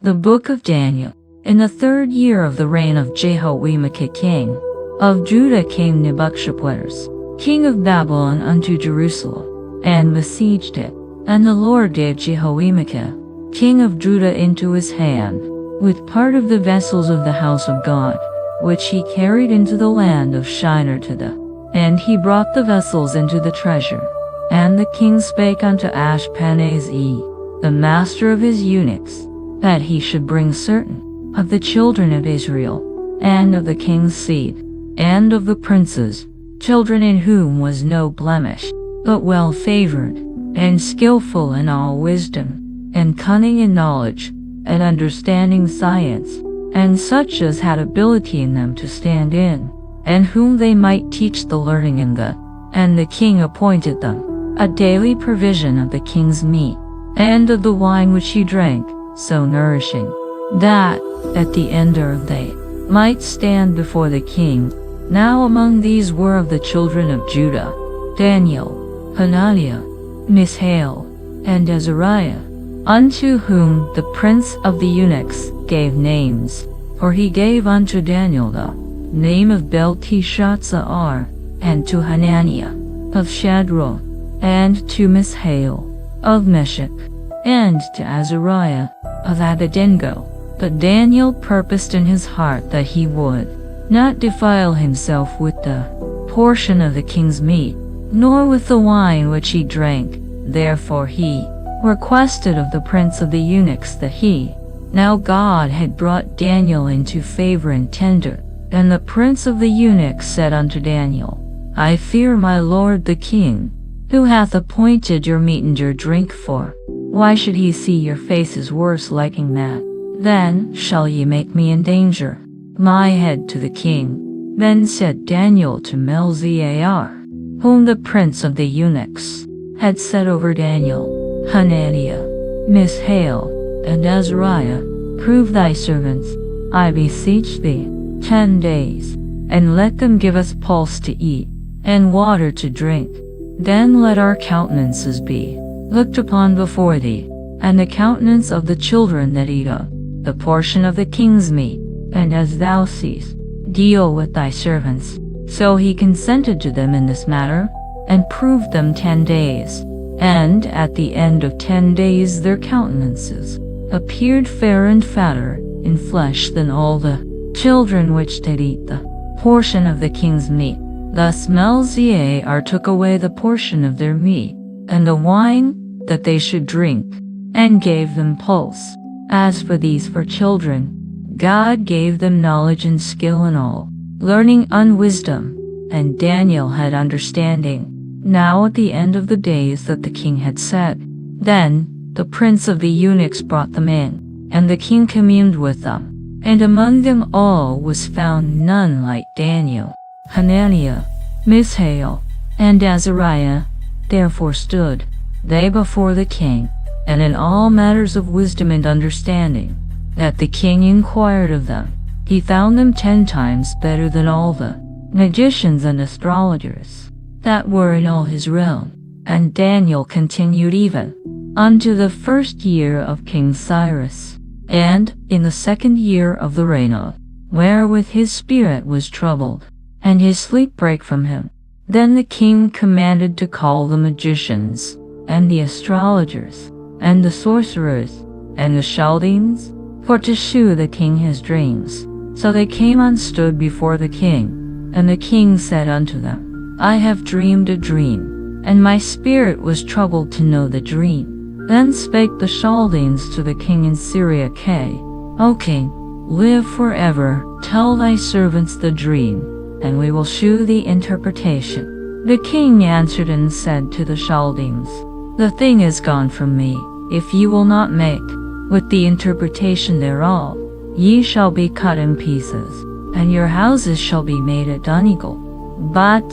The Book of Daniel. In the 3rd year of the reign of Jehoiakim king of Judah came Nebuchadnezzar, king of Babylon, unto Jerusalem, and besieged it. And the Lord gave Jehoiakim, king of Judah, into his hand, with part of the vessels of the house of God, which he carried into the land of Shinar to the. And he brought the vessels into the treasure. And the king spake unto Ashpenaz, the master of his eunuchs, that he should bring certain of the children of Israel, and of the king's seed, and of the princes, children in whom was no blemish, but well favored, and skillful in all wisdom, and cunning in knowledge, and understanding science, and such as had ability in them to stand in, and whom they might teach the learning in the. And the king appointed them a daily provision of the king's meat, and of the wine which he drank, so nourishing, that, at the end of they might stand before the king. Now among these were of the children of Judah, Daniel, Hananiah, Mishael, and Azariah, unto whom the prince of the eunuchs gave names. For he gave unto Daniel the name of Belteshazzar, and to Hananiah of Shadrach, and to Mishael of Meshach, and to Azariah of Abednego. But Daniel purposed in his heart that he would not defile himself with the portion of the king's meat, nor with the wine which he drank. Therefore he requested of the prince of the eunuchs that he. Now God had brought Daniel into favor and tender. And the prince of the eunuchs said unto Daniel, I fear my lord the king, who hath appointed your meat and your drink for. Why should he see your faces worse liking that? Then shall ye make me in danger, my head to the king. Then said Daniel to Melzar, whom the prince of the eunuchs had set over Daniel, Hananiah, Mishael, and Azariah, prove thy servants, I beseech thee, 10 days, and let them give us pulse to eat, and water to drink. Then let our countenances be looked upon before thee, and the countenance of the children that eat of the portion of the king's meat, and as thou seest, deal with thy servants. So he consented to them in this matter, and proved them 10 days. And at the end of 10 days their countenances appeared fairer and fatter in flesh than all the children which did eat the portion of the king's meat. Thus Melzar took away the portion of their meat, and the wine that they should drink, and gave them pulse. As for these 4 children, God gave them knowledge and skill in all learning and wisdom, and Daniel had understanding. Now at the end of the days that the king had set, then the prince of the eunuchs brought them in, and the king communed with them. And among them all was found none like Daniel, Hananiah, Mishael, and Azariah. Therefore stood they before the king, and in all matters of wisdom and understanding, that the king inquired of them, he found them 10 times better than all the magicians and astrologers that were in all his realm. And Daniel continued even unto the 1st year of King Cyrus, and in the 2nd year of the reign of, wherewith his spirit was troubled, and his sleep brake from him. Then the king commanded to call the magicians, and the astrologers, and the sorcerers, and the Chaldeans, for to shew the king his dreams. So they came and stood before the king. And the king said unto them, I have dreamed a dream, and my spirit was troubled to know the dream. Then spake the Chaldeans to the king in Syria, O king, live forever, tell thy servants the dream, and we will shew thee interpretation. The king answered and said to the Chaldeans, The thing is gone from me. If ye will not make with the interpretation thereof, ye shall be cut in pieces, and your houses shall be made a dunghill. But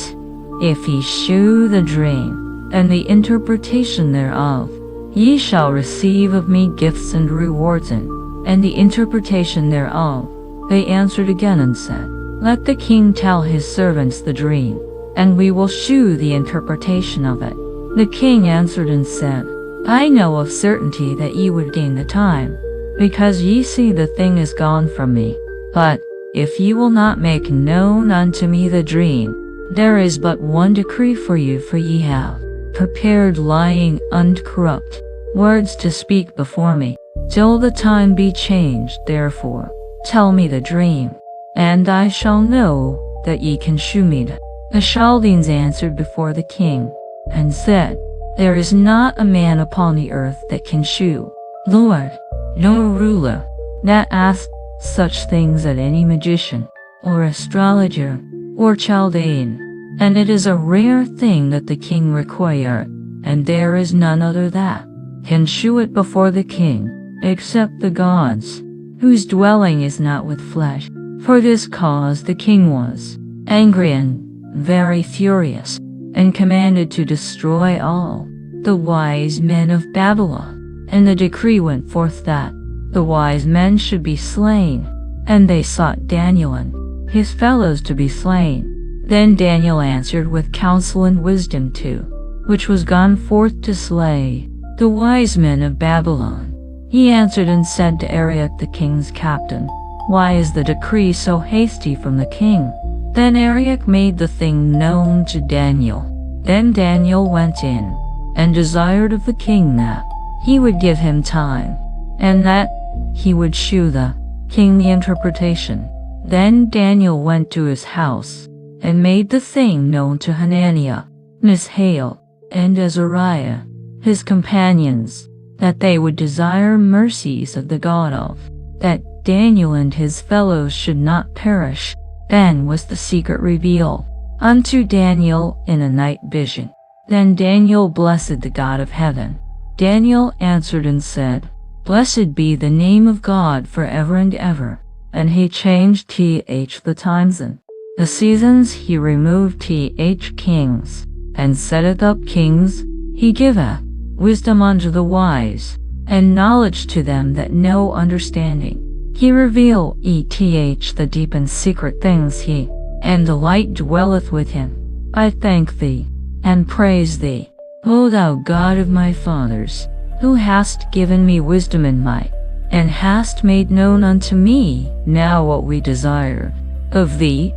if ye shew the dream, and the interpretation thereof, ye shall receive of me gifts and rewards, and the interpretation thereof. They answered again and said, Let the king tell his servants the dream, and we will shew the interpretation of it. The king answered and said, I know of certainty that ye would gain the time, because ye see the thing is gone from me. But if ye will not make known unto me the dream, there is but one decree for you, for ye have prepared lying uncorrupt words to speak before me, till the time be changed. Therefore tell me the dream, and I shall know that ye can shew me it. The Chaldeans answered before the king, and said, There is not a man upon the earth that can shew, Lord, nor ruler, that asked such things at any magician, or astrologer, or Chaldean. And it is a rare thing that the king require, and there is none other that can shew it before the king, except the gods, whose dwelling is not with flesh. For this cause the king was angry and very furious, and commanded to destroy all the wise men of Babylon. And the decree went forth that the wise men should be slain, and they sought Daniel and his fellows to be slain. Then Daniel answered with counsel and wisdom too, which was gone forth to slay the wise men of Babylon. He answered and said to Arioch the king's captain, Why is the decree so hasty from the king? Then Arioch made the thing known to Daniel. Then Daniel went in, and desired of the king that he would give him time, and that he would shew the king the interpretation. Then Daniel went to his house, and made the thing known to Hananiah, Mishael, and Azariah, his companions, that they would desire mercies of the God of, that Daniel and his fellows should not perish. Then was the secret revealed unto Daniel in a night vision. Then Daniel blessed the God of heaven. Daniel answered and said, Blessed be the name of God forever and ever. And he changed the times and the seasons. He removed kings, and setteth up kings. He giveth wisdom unto the wise, and knowledge to them that know understanding. He revealeth the deep and secret things. He and the light dwelleth with him. I thank thee, and praise thee, O thou God of my fathers, who hast given me wisdom and might, and hast made known unto me now what we desire of thee.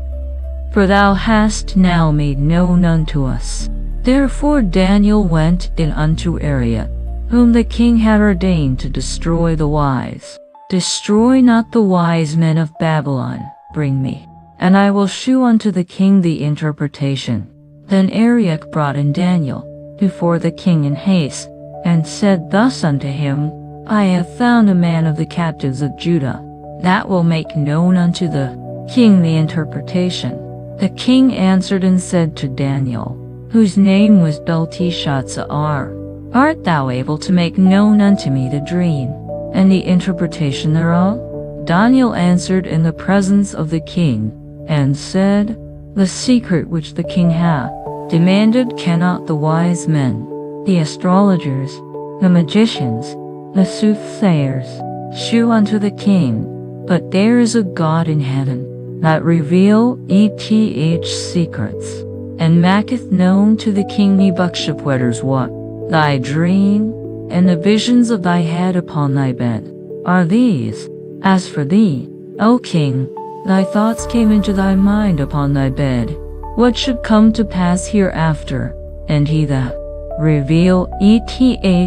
For thou hast now made known unto us. Therefore Daniel went in unto Arioch, whom the king had ordained to destroy the wise. Destroy not the wise men of Babylon, bring me, and I will shew unto the king the interpretation. Then Arioch brought in Daniel before the king in haste, and said thus unto him, I have found a man of the captives of Judah, that will make known unto the king the interpretation. The king answered and said to Daniel, whose name was Belteshazzar, Art thou able to make known unto me the dream, and the interpretation thereof? Daniel answered in the presence of the king, and said, The secret which the king hath demanded cannot the wise men, the astrologers, the magicians, the soothsayers, shew unto the king, but there is a God in heaven, that reveal secrets, and maketh known to the king Nebuchadnezzar what thy dream and the visions of thy head upon thy bed are these. As for thee, O king, thy thoughts came into thy mind upon thy bed, what should come to pass hereafter, and he that reveal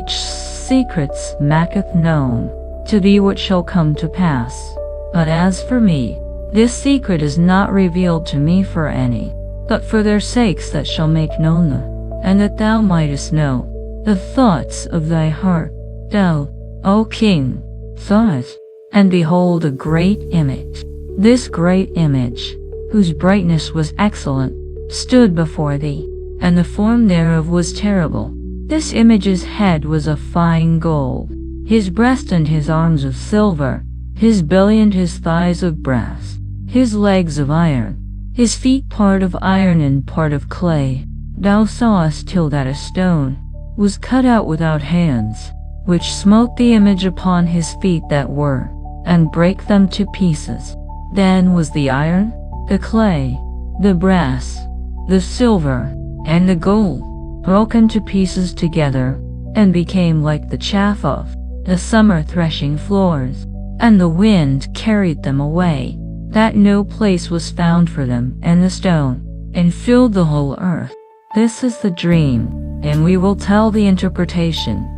secrets maketh known to thee what shall come to pass. But as for me, this secret is not revealed to me for any, but for their sakes that shall make known them, and that thou mightest know the thoughts of thy heart. Thou, O king, sawest, and behold a great image. This great image, whose brightness was excellent, stood before thee, and the form thereof was terrible. This image's head was of fine gold, his breast and his arms of silver, his belly and his thighs of brass, his legs of iron, his feet part of iron and part of clay. Thou sawest till that a stone was cut out without hands, which smote the image upon his feet that were, and brake them to pieces. Then was the iron, the clay, the brass, the silver, and the gold broken to pieces together, and became like the chaff of the summer threshing floors. and the wind carried them away, that no place was found for them, and the stone, and filled the whole earth. This is the dream, and we will tell the interpretation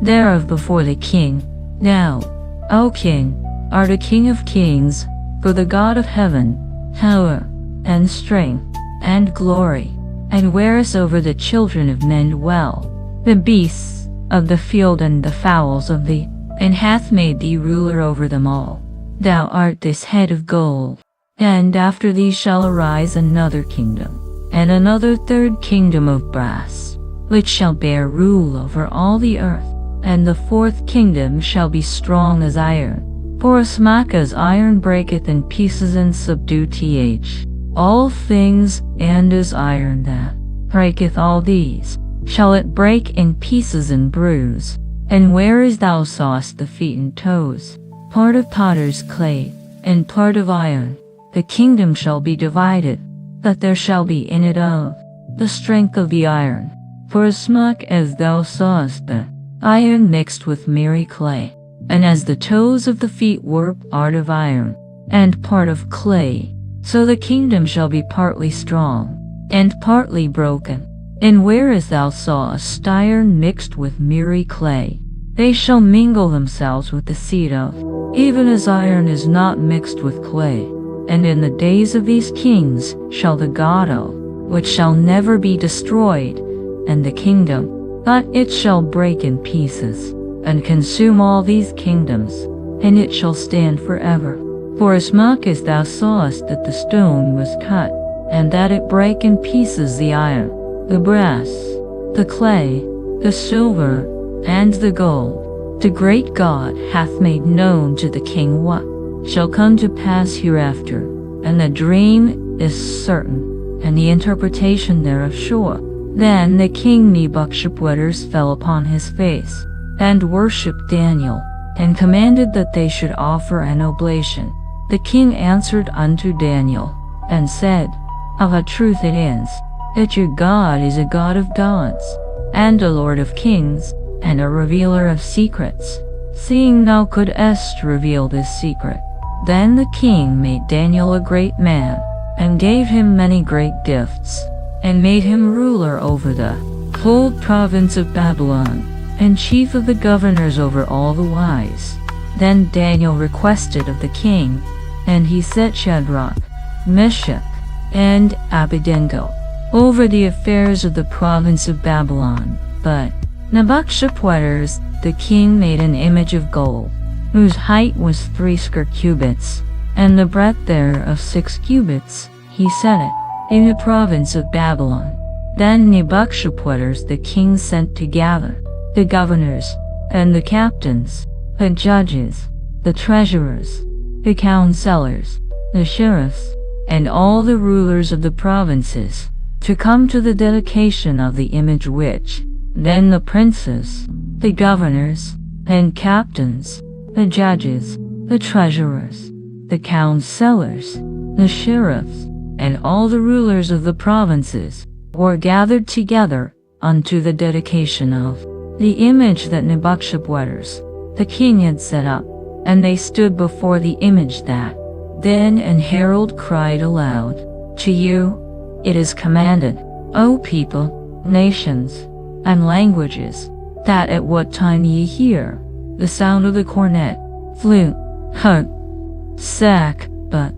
thereof before the king. Now, O king, art a king of kings, for the God of heaven, power, and strength, and glory, and wearest over the children of men dwell, the beasts of the field and the fowls of the, and hath made thee ruler over them all. Thou art this head of gold, and after thee shall arise another kingdom, and another third kingdom of brass, which shall bear rule over all the earth, and the fourth kingdom shall be strong as iron. Forasmuch as iron breaketh in pieces and subdueth all things, and as iron that breaketh all these, shall it break in pieces and bruise. And whereas thou sawest the feet and toes, part of potter's clay, and part of iron, the kingdom shall be divided, that there shall be in it of the strength of the iron. Forasmuch as thou sawest the iron mixed with miry clay, and as the toes of the feet were part of iron, and part of clay, so the kingdom shall be partly strong, and partly broken. And whereas thou sawest iron mixed with miry clay, they shall mingle themselves with the seed of, even as iron is not mixed with clay. And in the days of these kings shall the God of, which shall never be destroyed, and the kingdom, but it shall break in pieces, and consume all these kingdoms, and it shall stand forever. Forasmuch as thou sawest that the stone was cut, and that it brake in pieces the iron, the brass, the clay, the silver, and the gold, the great God hath made known to the king what shall come to pass hereafter, and the dream is certain, and the interpretation thereof sure. Then the king Nebuchadnezzar fell upon his face, and worshipped Daniel, and commanded that they should offer an oblation. The king answered unto Daniel, and said, Of a truth it is, that your God is a God of gods, and a Lord of kings, and a revealer of secrets, seeing thou couldst reveal this secret. Then the king made Daniel a great man, and gave him many great gifts, and made him ruler over the whole province of Babylon, and chief of the governors over all the wise. Then Daniel requested of the king, and he set Shadrach, Meshach, and Abednego over the affairs of the province of Babylon. But Nebuchadnezzar the king made an image of gold, whose height was 3 cubits, and the breadth thereof 6 cubits. He set it in the province of Babylon. Then Nebuchadnezzar the king sent together the governors, and the captains, the judges, the treasurers, the councillors, the sheriffs, and all the rulers of the provinces, to come to the dedication of the image which. Then the princes, the governors, and captains, the judges, the treasurers, the councillors, the sheriffs, and all the rulers of the provinces, were gathered together unto the dedication of the image that Nebuchadnezzar the king had set up, and they stood before the image that. Then an herald cried aloud, To you it is commanded, O people, nations, and languages, that at what time ye hear the sound of the cornet, flute, harp, sackbut,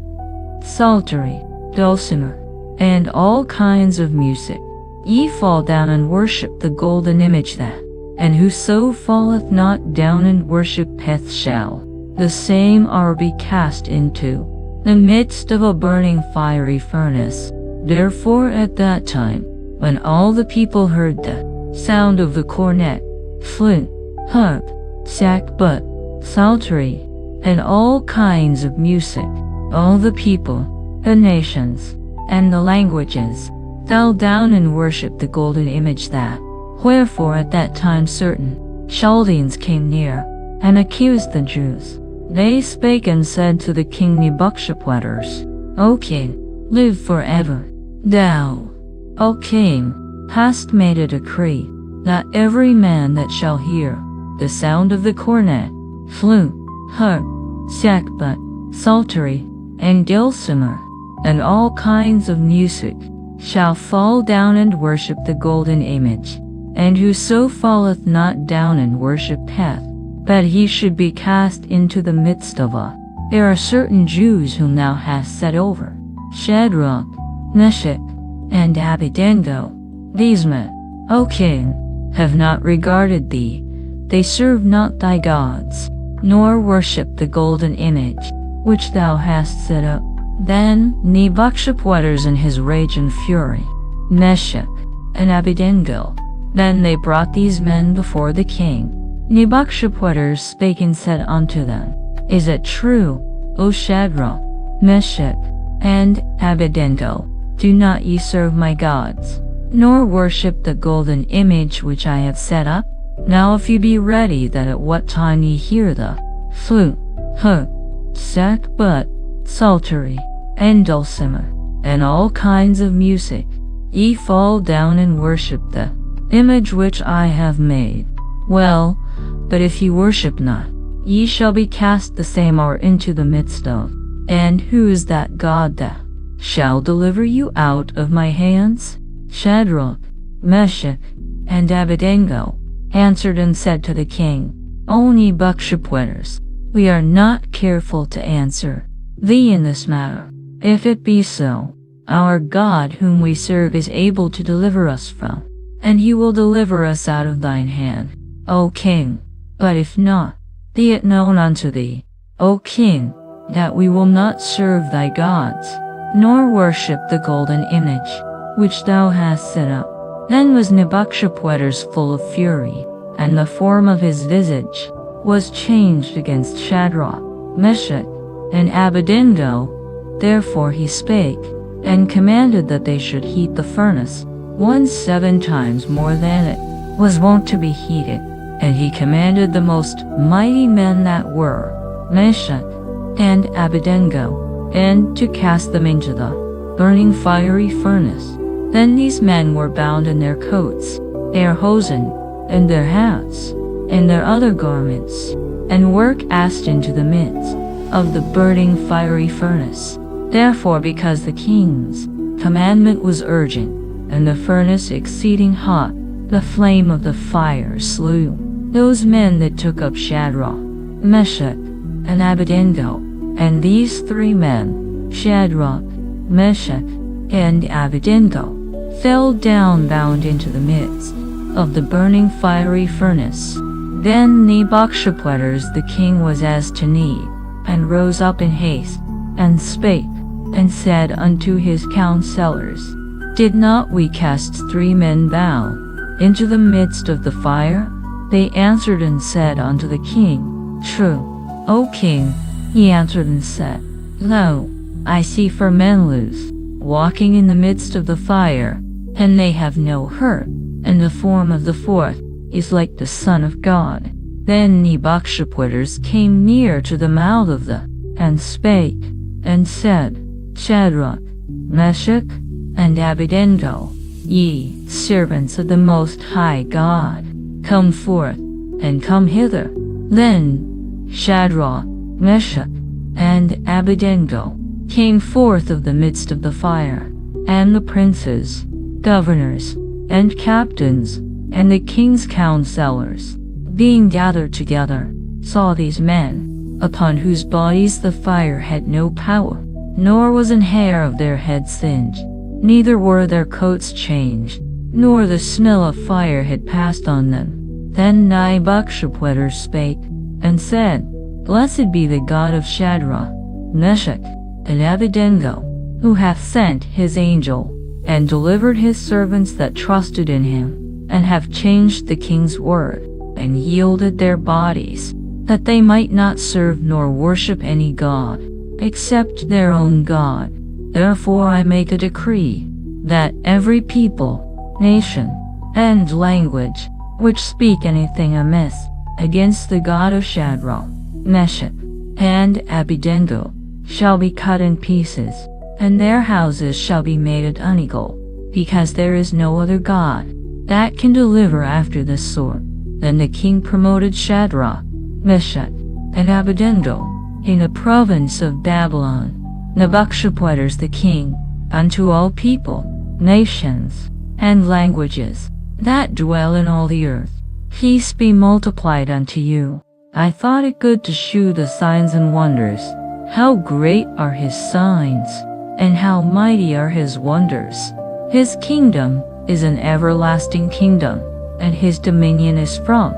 psaltery, dulcimer, and all kinds of music, ye fall down and worship the golden image that. And whoso falleth not down and worshipeth shall the same hour be cast into the midst of a burning fiery furnace. Therefore at that time, when all the people heard the sound of the cornet, flute, harp, sackbut, psaltery, and all kinds of music, all the people, the nations, and the languages, fell down and worshipped the golden image that. Wherefore at that time certain Chaldeans came near, and accused the Jews. They spake and said to the king Nebuchadnezzar, O king, live forever. Thou, O king, hast made a decree, that every man that shall hear the sound of the cornet, flute, harp, sackbut, psaltery, and dulcimer, and all kinds of music, shall fall down and worship the golden image. And whoso falleth not down and worshipeth, but he should be cast into the midst of a. There are certain Jews whom thou hast set over, Shadrach, Meshach, and Abednego. These men, O king, have not regarded thee. They serve not thy gods, nor worship the golden image, which thou hast set up. Then Nebuchadnezzar in his rage and fury, Meshach, and Abednego. Then they brought these men before the king. Nebuchadnezzar spake and said unto them, Is it true, O Shadrach, Meshach, and Abednego? Do not ye serve my gods, nor worship the golden image which I have set up? Now if ye be ready that at what time ye hear the flute, harp, sackbut, psaltery, and dulcimer, and all kinds of music, ye fall down and worship the image which I have made. Well, but if ye worship not, ye shall be cast the same hour into the midst of. And who is that God that shall deliver you out of my hands? Shadrach, Meshach, and Abednego answered and said to the king, O Nebuchadnezzar, we are not careful to answer thee in this matter. If it be so, our God whom we serve is able to deliver us from, and he will deliver us out of thine hand, O king. But if not, be it known unto thee, O king, that we will not serve thy gods, nor worship the golden image which thou hast set up. Then was Nebuchadnezzar full of fury, and the form of his visage was changed against Shadrach, Meshach, and Abednego. Therefore he spake, and commanded that they should heat the furnace 7 times more than it was wont to be heated. And he commanded the most mighty men that were, Meshach and Abednego, and to cast them into the burning fiery furnace. Then these men were bound in their coats, their hosen, and their hats, and their other garments, and were cast into the midst of the burning fiery furnace. Therefore, because the king's commandment was urgent, and the furnace exceeding hot, the flame of the fire slew those men that took up Shadrach, Meshach, and Abednego. And these 3 men, Shadrach, Meshach, and Abednego, fell down bound into the midst of the burning fiery furnace. Then Nebuchadnezzar the king was as to need, and rose up in haste, and spake, and said unto his counselors, Did not we cast 3 men bound into the midst of the fire? They answered and said unto the king, True, O king. He answered and said, Lo, I see 4 men loose, walking in the midst of the fire, and they have no hurt, and the form of the 4th is like the Son of God. Then Nebuchadnezzar came near to the mouth of the, and spake, and said, Shadrach, Meshach, and Abednego, ye servants of the Most High God, come forth, and come hither. Then Shadrach, Meshach, and Abednego came forth of the midst of the fire, and the princes, governors, and captains, and the king's counselors, being gathered together, saw these men, upon whose bodies the fire had no power, nor was an hair of their head singed, neither were their coats changed, nor the smell of fire had passed on them. Then Nebuchadnezzar spake, and said, Blessed be the God of Shadrach, Meshach, and Abednego, who hath sent his angel, and delivered his servants that trusted in him, and have changed the king's word, and yielded their bodies, that they might not serve nor worship any god, except their own God. Therefore I make a decree, that every people, nation, and language, which speak anything amiss against the God of Shadrach, Meshach, and Abednego, shall be cut in pieces, and their houses shall be made a dunghill, because there is no other God that can deliver after this sort. Then the king promoted Shadrach, Meshach, and Abednego, in the province of Babylon, Nabukshapwetters the king, unto all people, nations, and languages, that dwell in all the earth. Peace be multiplied unto you. I thought it good to shew the signs and wonders. How great are his signs, and how mighty are his wonders. His kingdom is an everlasting kingdom, and his dominion is from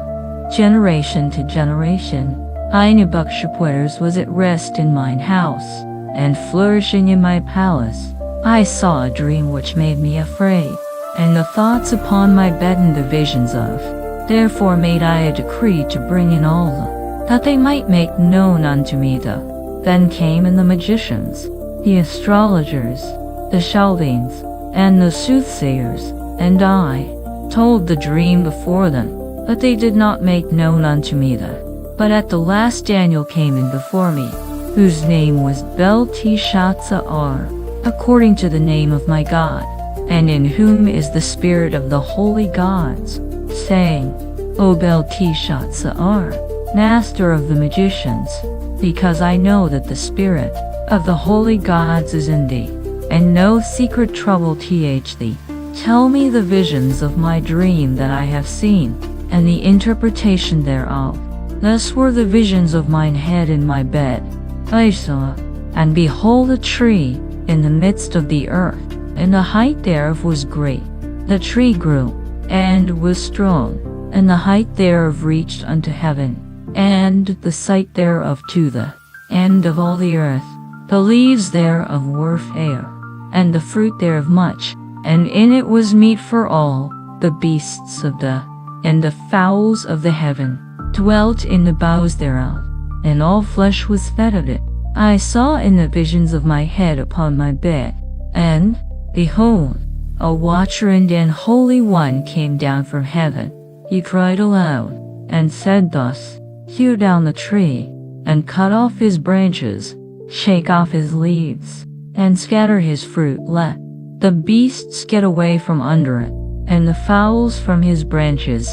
generation to generation. I, Nabukshapwetters, was at rest in mine house, and flourishing in my palace. I saw a dream which made me afraid, and the thoughts upon my bed and the visions of. Therefore made I a decree to bring in all them, that they might make known unto me the. Then came in the magicians, the astrologers, the Chaldeans, and the soothsayers, and I told the dream before them, but they did not make known unto me the. But at the last Daniel came in before me, whose name was Belteshazzar, according to the name of my God, and in whom is the spirit of the holy gods, saying, O Belteshazzar, master of the magicians, because I know that the spirit of the holy gods is in thee, and no secret trouble th thee. Tell me the visions of my dream that I have seen, and the interpretation thereof. Thus were the visions of mine head in my bed. I saw, and behold a tree in the midst of the earth, and the height thereof was great. The tree grew, and was strong, and the height thereof reached unto heaven, and the sight thereof to the end of all the earth. The leaves thereof were fair, and the fruit thereof much, and in it was meat for all. The beasts of the and the fowls of the heaven dwelt in the boughs thereof, and all flesh was fed of it. I saw in the visions of my head upon my bed, and, behold, a watcher and an holy one came down from heaven. He cried aloud, and said thus, Hew down the tree, and cut off his branches, shake off his leaves, and scatter his fruit. Let the beasts get away from under it, and the fowls from his branches.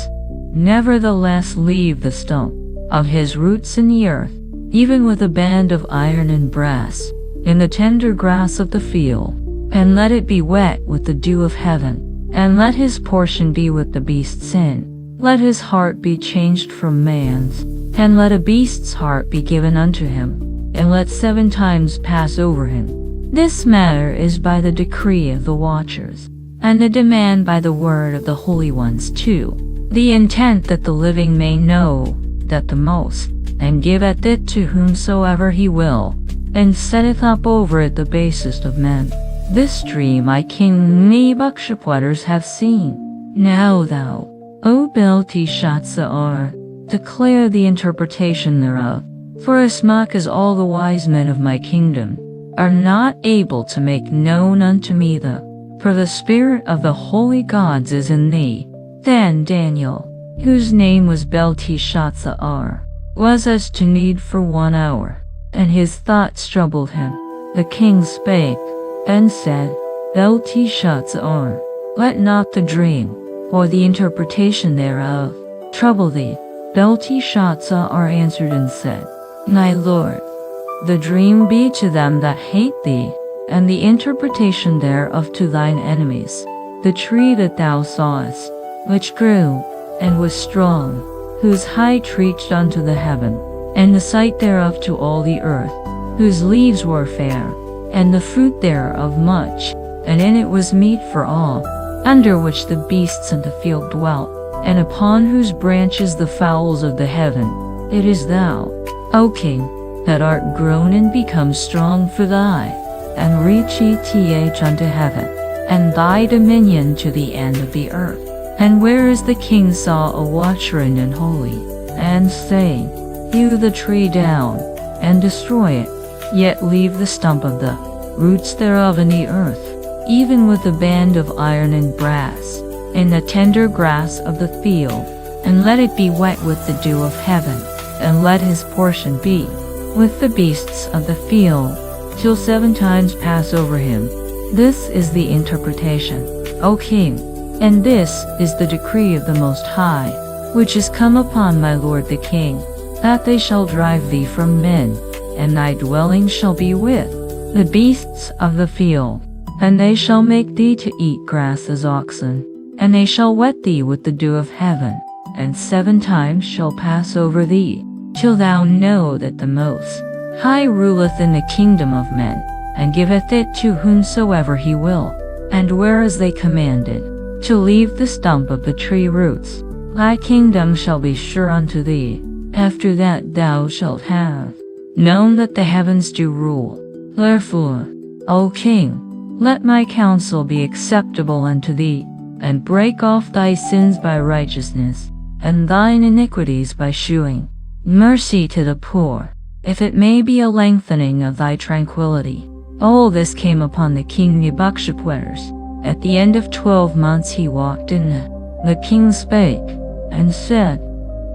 Nevertheless leave the stump of his roots in the earth, even with a band of iron and brass, in the tender grass of the field, and let it be wet with the dew of heaven, and let his portion be with the beast's sin. Let his heart be changed from man's, and let a beast's heart be given unto him, and let 7 times pass over him. This matter is by the decree of the watchers, and the demand by the word of the holy ones too, the intent that the living may know that the most, and giveth it to whomsoever he will, and setteth up over it the basest of men. This dream I, King Nabukshapwetters, have seen. Now thou, O Belteshazzar, declare the interpretation thereof, forasmuch as all the wise men of my kingdom are not able to make known unto me the. For the spirit of the holy gods is in thee. Then Daniel, whose name was Belteshazzar, was as to need for 1 hour, and his thoughts troubled him. The king spake, and said, Belteshazzar, let not the dream, or the interpretation thereof, trouble thee. Belteshazzar answered and said, My lord, the dream be to them that hate thee, and the interpretation thereof to thine enemies. The tree that thou sawest, which grew, and was strong, whose height reached unto the heaven, and the sight thereof to all the earth, whose leaves were fair, and the fruit thereof much, and in it was meat for all, under which the beasts of the field dwelt, and upon whose branches the fowls of the heaven. It is thou, O king, that art grown and become strong for thy, and reach unto heaven, and thy dominion to the end of the earth. And whereas the king saw a watcher and an holy, and saying, Hew the tree down, and destroy it, yet leave the stump of the roots thereof in the earth, even with a band of iron and brass, in the tender grass of the field, and let it be wet with the dew of heaven, and let his portion be with the beasts of the field, till 7 times pass over him. This is the interpretation, O king, and this is the decree of the Most High, which is come upon my lord the king, that they shall drive thee from men, and thy dwelling shall be with the beasts of the field. And they shall make thee to eat grass as oxen, and they shall wet thee with the dew of heaven, and 7 times shall pass over thee, till thou know that the Most High ruleth in the kingdom of men, and giveth it to whomsoever he will. And whereas they commanded to leave the stump of the tree roots, thy kingdom shall be sure unto thee. After that thou shalt have known that the heavens do rule. Therefore, O king, let my counsel be acceptable unto thee, and break off thy sins by righteousness, and thine iniquities by shewing mercy to the poor, if it may be a lengthening of thy tranquility. All this came upon the king Nebuchadnezzar. At the end of 12 months he walked in. The king spake, and said,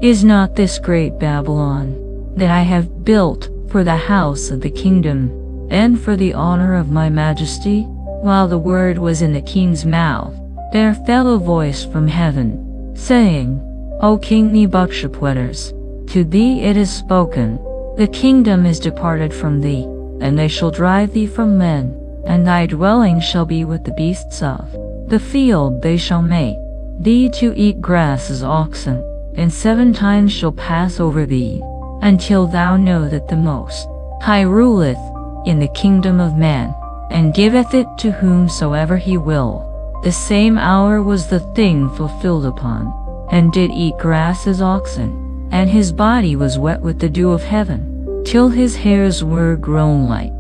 Is not this great Babylon, that I have built for the house of the kingdom, and for the honor of my majesty? While the word was in the king's mouth, there fell a voice from heaven, saying, O King Nebuchadnezzar, to thee it is spoken, the kingdom is departed from thee, and they shall drive thee from men, and thy dwelling shall be with the beasts of the field. They shall make thee to eat grass as oxen, and 7 times shall pass over thee, until thou know that the Most High ruleth in the kingdom of man, and giveth it to whomsoever he will. The same hour was the thing fulfilled upon, and did eat grass as oxen, and his body was wet with the dew of heaven, till his hairs were grown like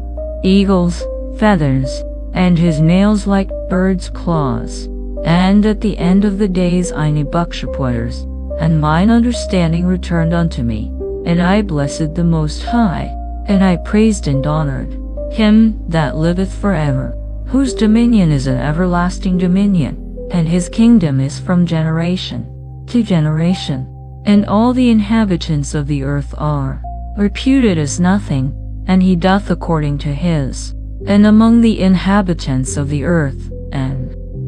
eagles' feathers, and his nails like birds' claws. And at the end of the days I Nebuchadnezzar, and mine understanding returned unto me, and I blessed the Most High, and I praised and honored him that liveth forever, whose dominion is an everlasting dominion, and his kingdom is from generation to generation. And all the inhabitants of the earth are reputed as nothing, and he doth according to his. And among the inhabitants of the earth,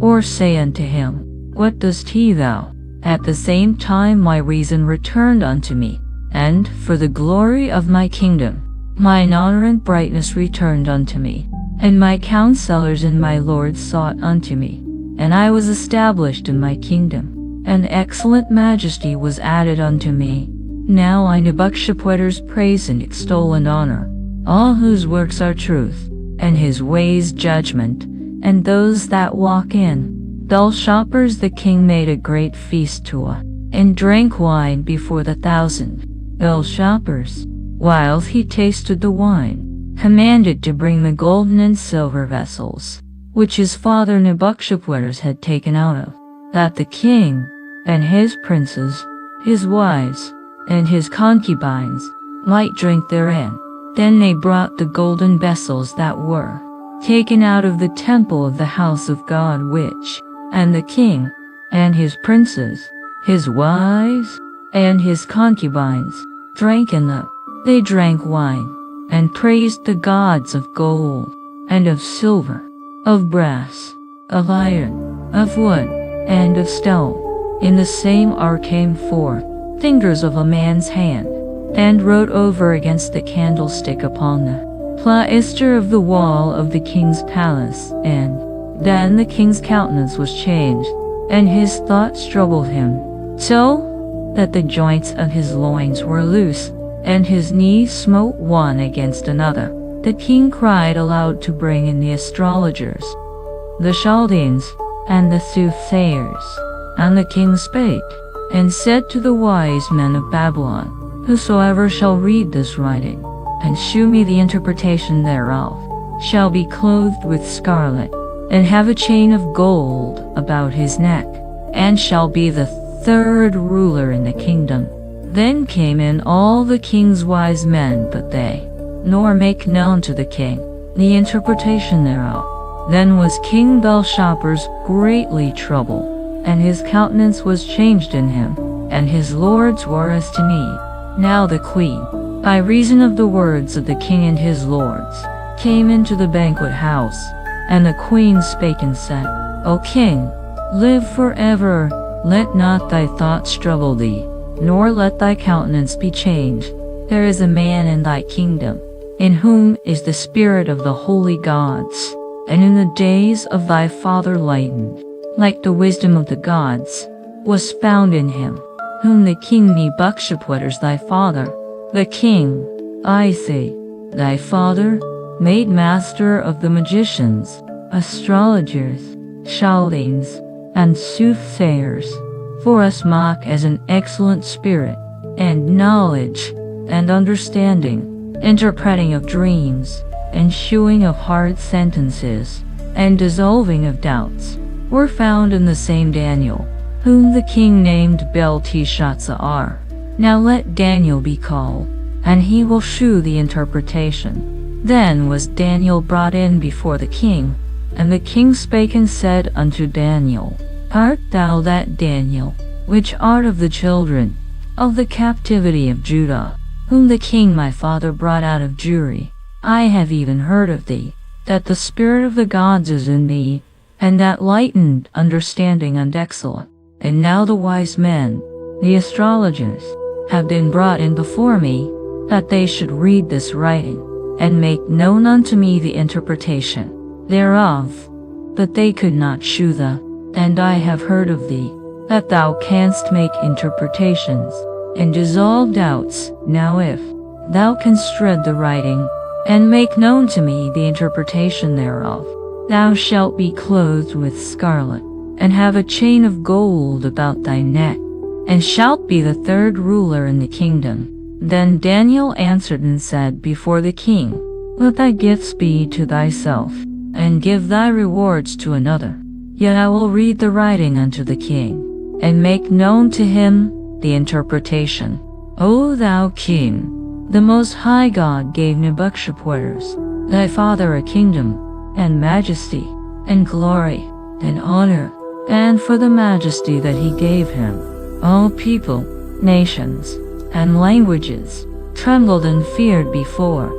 or say unto him, What dost he thou? At the same time my reason returned unto me, and for the glory of my kingdom, mine honor and brightness returned unto me, and my counselors and my lords sought unto me, and I was established in my kingdom, and excellent majesty was added unto me. Now I Nebuchadnezzar praise and extol and honor all whose works are truth, and his ways judgment, and those that walk in. Belshazzar the king made a great feast to and drank wine before the 1,000 Belshazzars. While he tasted the wine, commanded to bring the golden and silver vessels, which his father Nebuchadnezzar had taken out of, that the king, and his princes, his wives, and his concubines, might drink therein. Then they brought the golden vessels that were taken out of the temple of the house of God, which, and the king, and his princes, his wives, and his concubines, drank in them. They drank wine, and praised the gods of gold, and of silver, of brass, of iron, of wood, and of stone. In the same hour came forth fingers of a man's hand, and wrote over against the candlestick upon the plaister of the wall of the king's palace. And then the king's countenance was changed, and his thoughts troubled him, so that the joints of his loins were loose, and his knees smote one against another. The king cried aloud to bring in the astrologers, the Chaldeans, and the soothsayers. And the king spake, and said to the wise men of Babylon, Whosoever shall read this writing, and shew me the interpretation thereof, shall be clothed with scarlet, and have a chain of gold about his neck, and shall be the 3rd ruler in the kingdom. Then came in all the king's wise men, but they nor make known to the king the interpretation thereof. Then was King Belshazzar greatly troubled, and his countenance was changed in him, and his lords were as to me. Now the queen, by reason of the words of the king and his lords, came into the banquet house. And the queen spake and said, O king, live forever. Let not thy thoughts trouble thee, nor let thy countenance be changed. There is a man in thy kingdom, in whom is the spirit of the holy gods, and in the days of thy father lightened, like the wisdom of the gods, was found in him, whom the king Nebuchadnezzar thy father, the king, I say, thy father, made master of the magicians, astrologers, Chaldeans, and soothsayers, for us mock as an excellent spirit, and knowledge, and understanding, interpreting of dreams, and shewing of hard sentences, and dissolving of doubts, were found in the same Daniel, whom the king named Belteshazzar. Now let Daniel be called, and he will shew the interpretation. Then was Daniel brought in before the king, and the king spake and said unto Daniel, Art thou that Daniel, which art of the children of the captivity of Judah, whom the king my father brought out of Jewry? I have even heard of thee, that the spirit of the gods is in thee, and that lightened understanding and excellent. And now the wise men, the astrologers, have been brought in before me, that they should read this writing, and make known unto me the interpretation thereof. But they could not shew the. And I have heard of thee, that thou canst make interpretations, and dissolve doubts. Now if thou canst read the writing, and make known to me the interpretation thereof, thou shalt be clothed with scarlet, and have a chain of gold about thy neck, and shalt be the third ruler in the kingdom. Then Daniel answered and said before the king, Let thy gifts be to thyself, and give thy rewards to another. Yet I will read the writing unto the king, and make known to him the interpretation. O thou king, the Most High God gave Nebuchadnezzar, thy father, a kingdom, and majesty, and glory, and honor, and for the majesty that he gave him, all people, nations, and languages trembled and feared before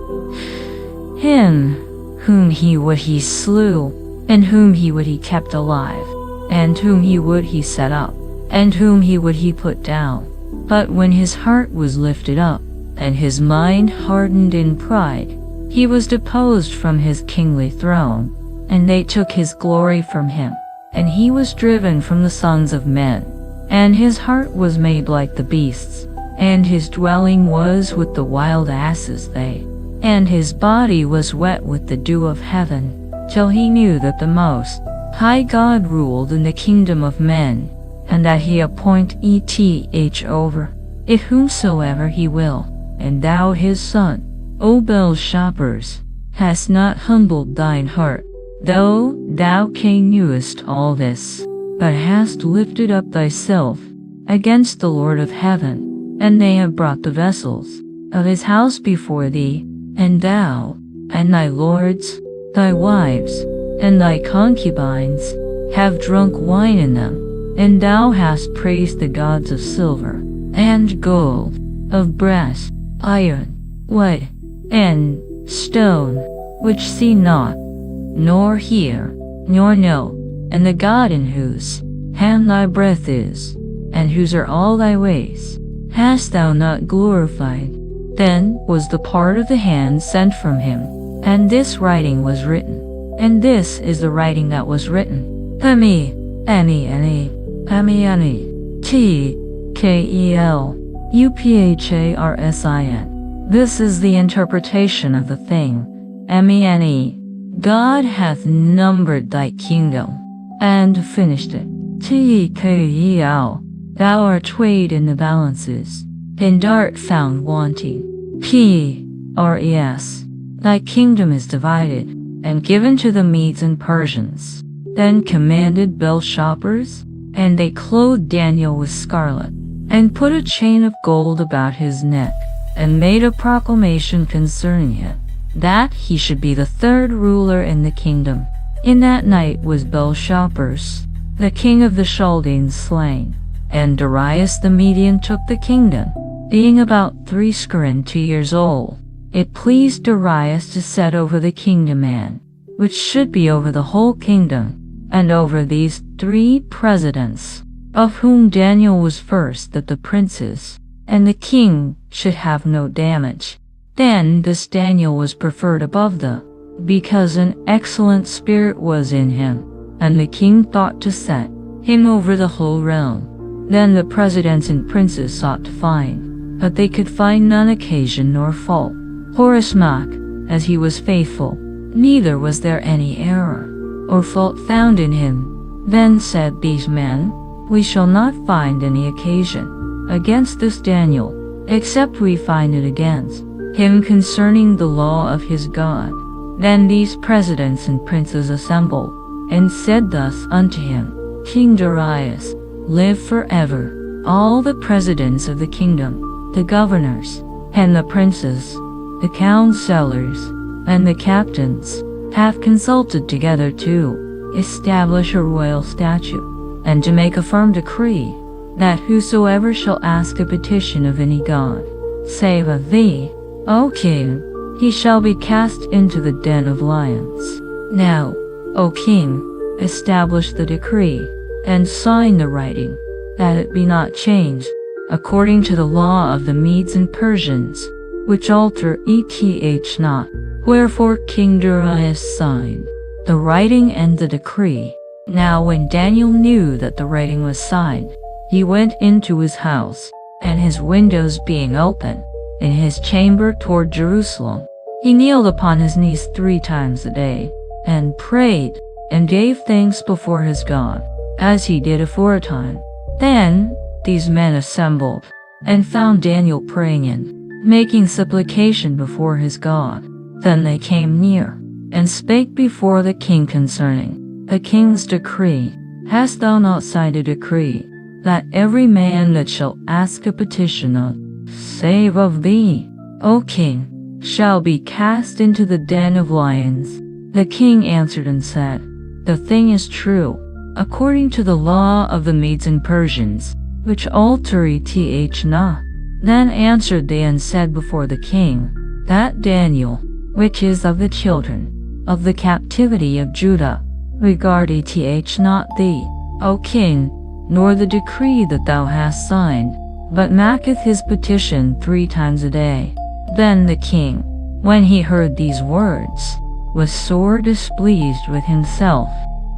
him, whom he would he slew, and whom he would he kept alive, and whom he would he set up, and whom he would he put down. But when his heart was lifted up, and his mind hardened in pride, he was deposed from his kingly throne, and they took his glory from him, and he was driven from the sons of men, and his heart was made like the beasts, and his dwelling was with the wild asses and his body was wet with the dew of heaven, till he knew that the Most High God ruled in the kingdom of men, and that he appointeth over it whomsoever he will. And thou his son, O Belshazzar, hast not humbled thine heart, though thou king knewest all this, but hast lifted up thyself against the Lord of heaven. And they have brought the vessels of his house before thee, and thou, and thy lords, thy wives, and thy concubines, have drunk wine in them, and thou hast praised the gods of silver, and gold, of brass, iron, wood, and stone, which see not, nor hear, nor know, and the God in whose hand thy breath is, and whose are all thy ways, hast thou not glorified? Then was the part of the hand sent from him, and this writing was written. And this is the writing that was written. T-K-E-L-U-P-H-A-R-S-I-N. This is the interpretation of the thing. M-E-N-E. God hath numbered thy kingdom, and finished it. T-K-E-L. Thou art weighed in the balances, and art found wanting. P-R-E-S. Thy kingdom is divided, and given to the Medes and Persians. Then commanded Belshazzar, and they clothed Daniel with scarlet, and put a chain of gold about his neck, and made a proclamation concerning him, that he should be the third ruler in the kingdom. In that night was Belshazzar, the king of the Chaldeans, slain, and Darius the Median took the kingdom, being about 62 years old. It pleased Darius to set over the kingdom man, which should be over the whole kingdom, and over these 3 presidents, of whom Daniel was first, that the princes and the king should have no damage. Then this Daniel was preferred above the, because an excellent spirit was in him, and the king thought to set him over the whole realm. Then the presidents and princes sought to find, but they could find none occasion nor fault. Horasmuch, as he was faithful, neither was there any error or fault found in him. Then said these men, We shall not find any occasion against this Daniel, except we find it against him concerning the law of his God. Then these presidents and princes assembled, and said thus unto him, King Darius, live forever. All the presidents of the kingdom, the governors, and the princes, the counselors, and the captains, have consulted together to establish a royal statute, and to make a firm decree, that whosoever shall ask a petition of any god, save of thee, O king, he shall be cast into the den of lions. Now, O king, establish the decree, and sign the writing, that it be not changed, according to the law of the Medes and Persians, which alter eth not. Wherefore King Darius signed the writing and the decree. Now when Daniel knew that the writing was signed, he went into his house, and his windows being open, in his chamber toward Jerusalem, he kneeled upon his knees 3 times a day, and prayed, and gave thanks before his God, as he did aforetime. Then these men assembled, and found Daniel praying and making supplication before his God. Then they came near, and spake before the king concerning the king's decree. Hast thou not signed a decree, that every man that shall ask a petition of, save of thee, O king, shall be cast into the den of lions? The king answered and said, The thing is true, according to the law of the Medes and Persians, which alter eth not. Then answered they and said before the king, That Daniel, which is of the children of the captivity of Judah, regardeth not thee, O king, nor the decree that thou hast signed, but maketh his petition 3 times a day. Then the king, when he heard these words, was sore displeased with himself,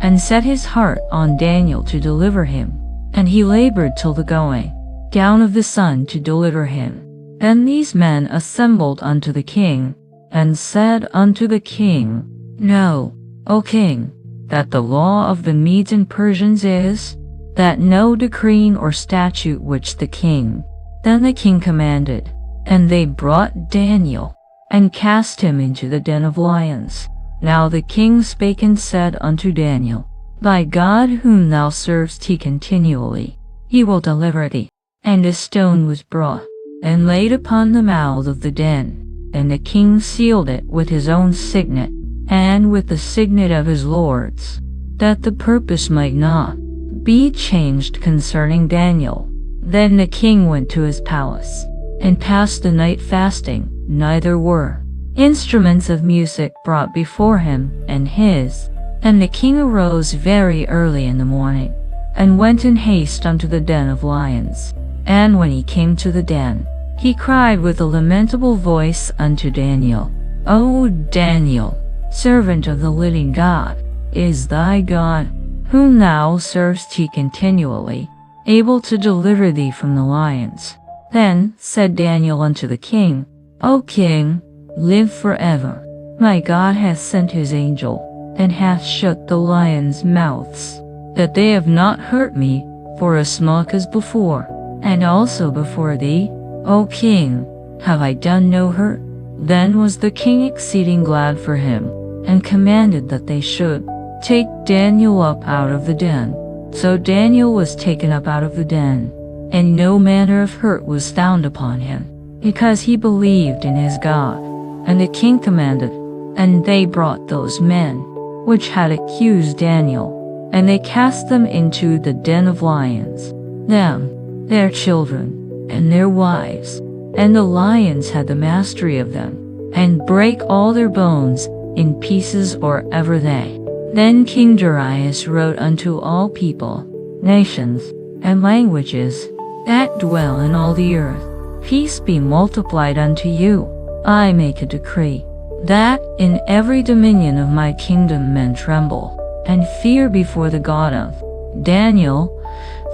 and set his heart on Daniel to deliver him, and he labored till the going down of the sun to deliver him. Then these men assembled unto the king, and said unto the king, Know, O king, that the law of the Medes and Persians is, that no decree or statute which the king. Then the king commanded, and they brought Daniel, and cast him into the den of lions. Now the king spake and said unto Daniel, By God whom thou servest he continually, he will deliver thee. And a stone was brought, and laid upon the mouth of the den, and the king sealed it with his own signet, and with the signet of his lords, that the purpose might not be changed concerning Daniel. Then the king went to his palace, and passed the night fasting, neither were instruments of music brought before him and his. And the king arose very early in the morning, and went in haste unto the den of lions. And when he came to the den, he cried with a lamentable voice unto Daniel, O Daniel, servant of the living God, is thy God, whom thou servest he continually, able to deliver thee from the lions? Then said Daniel unto the king, O king, live forever. My God hath sent his angel, and hath shut the lions' mouths, that they have not hurt me, forasmuch as before, and also before thee, O king, have I done no hurt? Then was the king exceeding glad for him, and commanded that they should take Daniel up out of the den. So Daniel was taken up out of the den, and no manner of hurt was found upon him, because he believed in his God. And the king commanded, and they brought those men which had accused Daniel, and they cast them into the den of lions, them, their children, and their wives, and the lions had the mastery of them, and brake all their bones in pieces or ever they. Then King Darius wrote unto all people, nations, and languages, that dwell in all the earth, Peace be multiplied unto you. I make a decree, that in every dominion of my kingdom men tremble, and fear before the God of Daniel,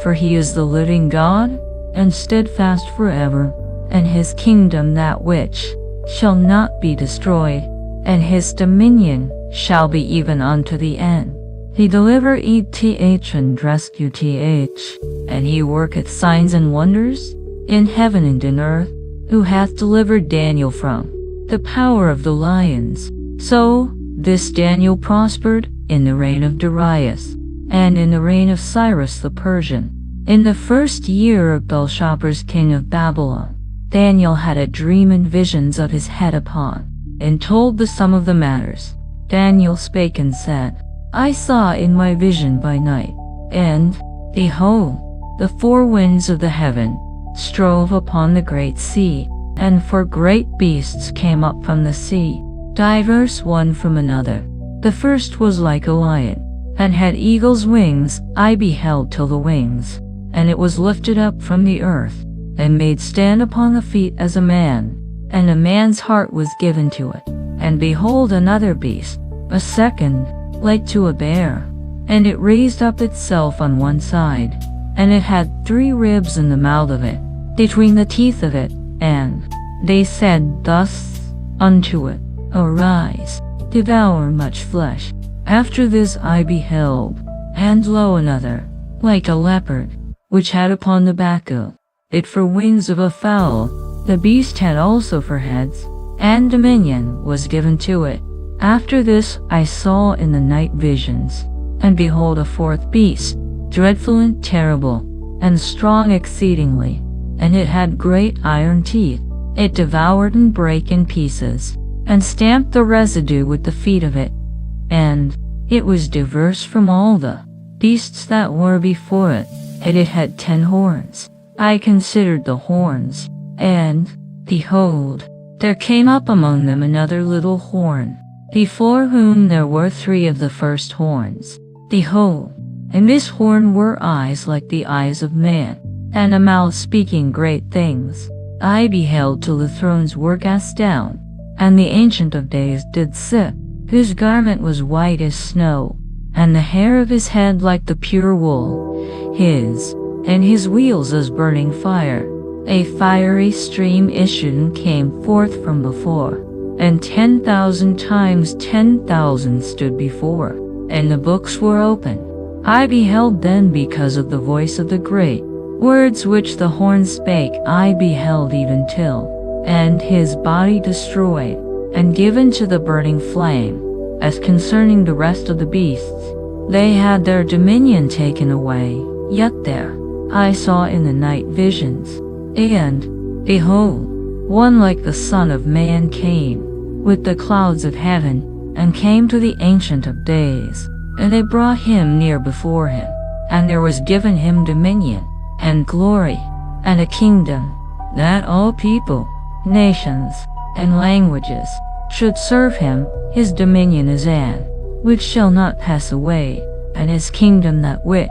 for he is the living God, and steadfast forever, and his kingdom that which shall not be destroyed, and his dominion shall be even unto the end. He deliver ETH and rescue TH, and he worketh signs and wonders in heaven and in earth, who hath delivered Daniel from the power of the lions. So this Daniel prospered in the reign of Darius, and in the reign of Cyrus the Persian. In the first year of Belshazzar king of Babylon, Daniel had a dream and visions of his head upon, and told the sum of the matters. Daniel spake and said, I saw in my vision by night, and, behold, the four winds of the heaven strove upon the great sea, and four great beasts came up from the sea, diverse one from another. The first was like a lion, and had eagle's wings. I beheld till the wings, and it was lifted up from the earth, and made stand upon the feet as a man, and a man's heart was given to it. And behold another beast, a second, like to a bear, and it raised up itself on one side, and it had 3 ribs in the mouth of it, between the teeth of it, and they said thus unto it, Arise, devour much flesh. After this I beheld, and lo another, like a leopard, which had upon the back of it for wings of a fowl. The beast had also for heads, and dominion was given to it. After this I saw in the night visions, and behold a fourth beast, dreadful and terrible, and strong exceedingly, and it had great iron teeth. It devoured and brake in pieces, and stamped the residue with the feet of it. And it was diverse from all the beasts that were before it, and it had 10 horns. I considered the horns, and, behold, there came up among them another little horn, before whom there were 3 of the first horns. Behold, in this horn were eyes like the eyes of man, and a mouth speaking great things. I beheld till the thrones were cast down, and the Ancient of Days did sit, whose garment was white as snow, and the hair of his head like the pure wool, and his wheels as burning fire. A fiery stream issued and came forth from before, and 10,000 times 10,000 stood before, and the books were opened. I beheld then because of the voice of the great words which the horn spake. I beheld even till, and his body destroyed, and given to the burning flame. As concerning the rest of the beasts, they had their dominion taken away. Yet there I saw in the night visions, and, behold, one like the Son of Man came with the clouds of heaven, and came to the Ancient of Days, and they brought him near before him, and there was given him dominion, and glory, and a kingdom, that all people, nations, and languages should serve him. His dominion is an which shall not pass away, and his kingdom that which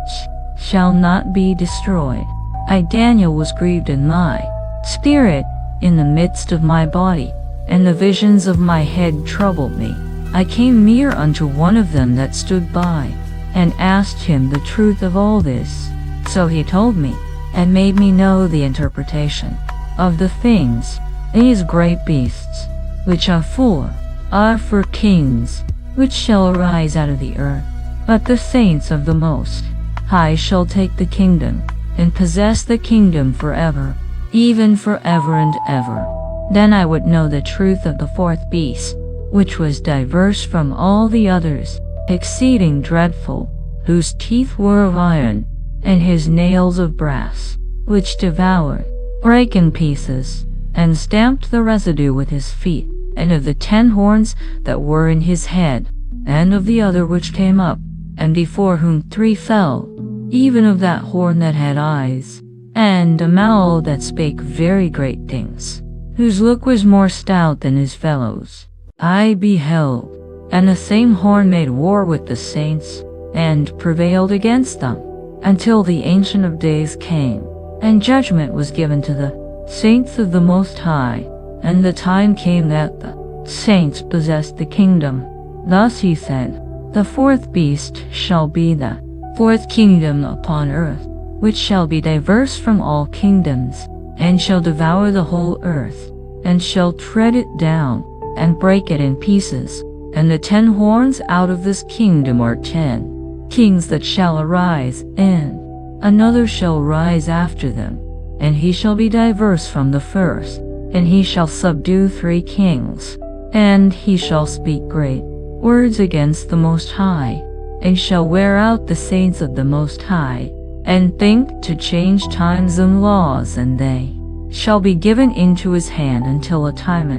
shall not be destroyed. I, Daniel, was grieved in my spirit in the midst of my body, and the visions of my head troubled me. I came near unto one of them that stood by, and asked him the truth of all this. So he told me, and made me know the interpretation of the things. These great beasts, which are for kings, which shall arise out of the earth. But the saints of the Most High shall take the kingdom, and possess the kingdom forever, even forever and ever. Then I would know the truth of the fourth beast, which was diverse from all the others, exceeding dreadful, whose teeth were of iron, and his nails of brass, which devoured, brake in pieces, and stamped the residue with his feet. And of the 10 horns that were in his head, and of the other which came up, and before whom 3 fell, even of that horn that had eyes, and a mouth that spake very great things, whose look was more stout than his fellows, I beheld, and the same horn made war with the saints, and prevailed against them, until the Ancient of Days came, and judgment was given to the saints of the Most High, And the time came that the saints possessed the kingdom. Thus he said, the fourth beast shall be the fourth kingdom upon earth, which shall be diverse from all kingdoms, and shall devour the whole earth, and shall tread it down, and break it in pieces. And the 10 horns out of this kingdom are 10 kings that shall arise, and another shall rise after them, and he shall be diverse from the first, and he shall subdue 3 kings, and he shall speak great words against the Most High, and shall wear out the saints of the Most High, and think to change times and laws, and they shall be given into his hand until a time,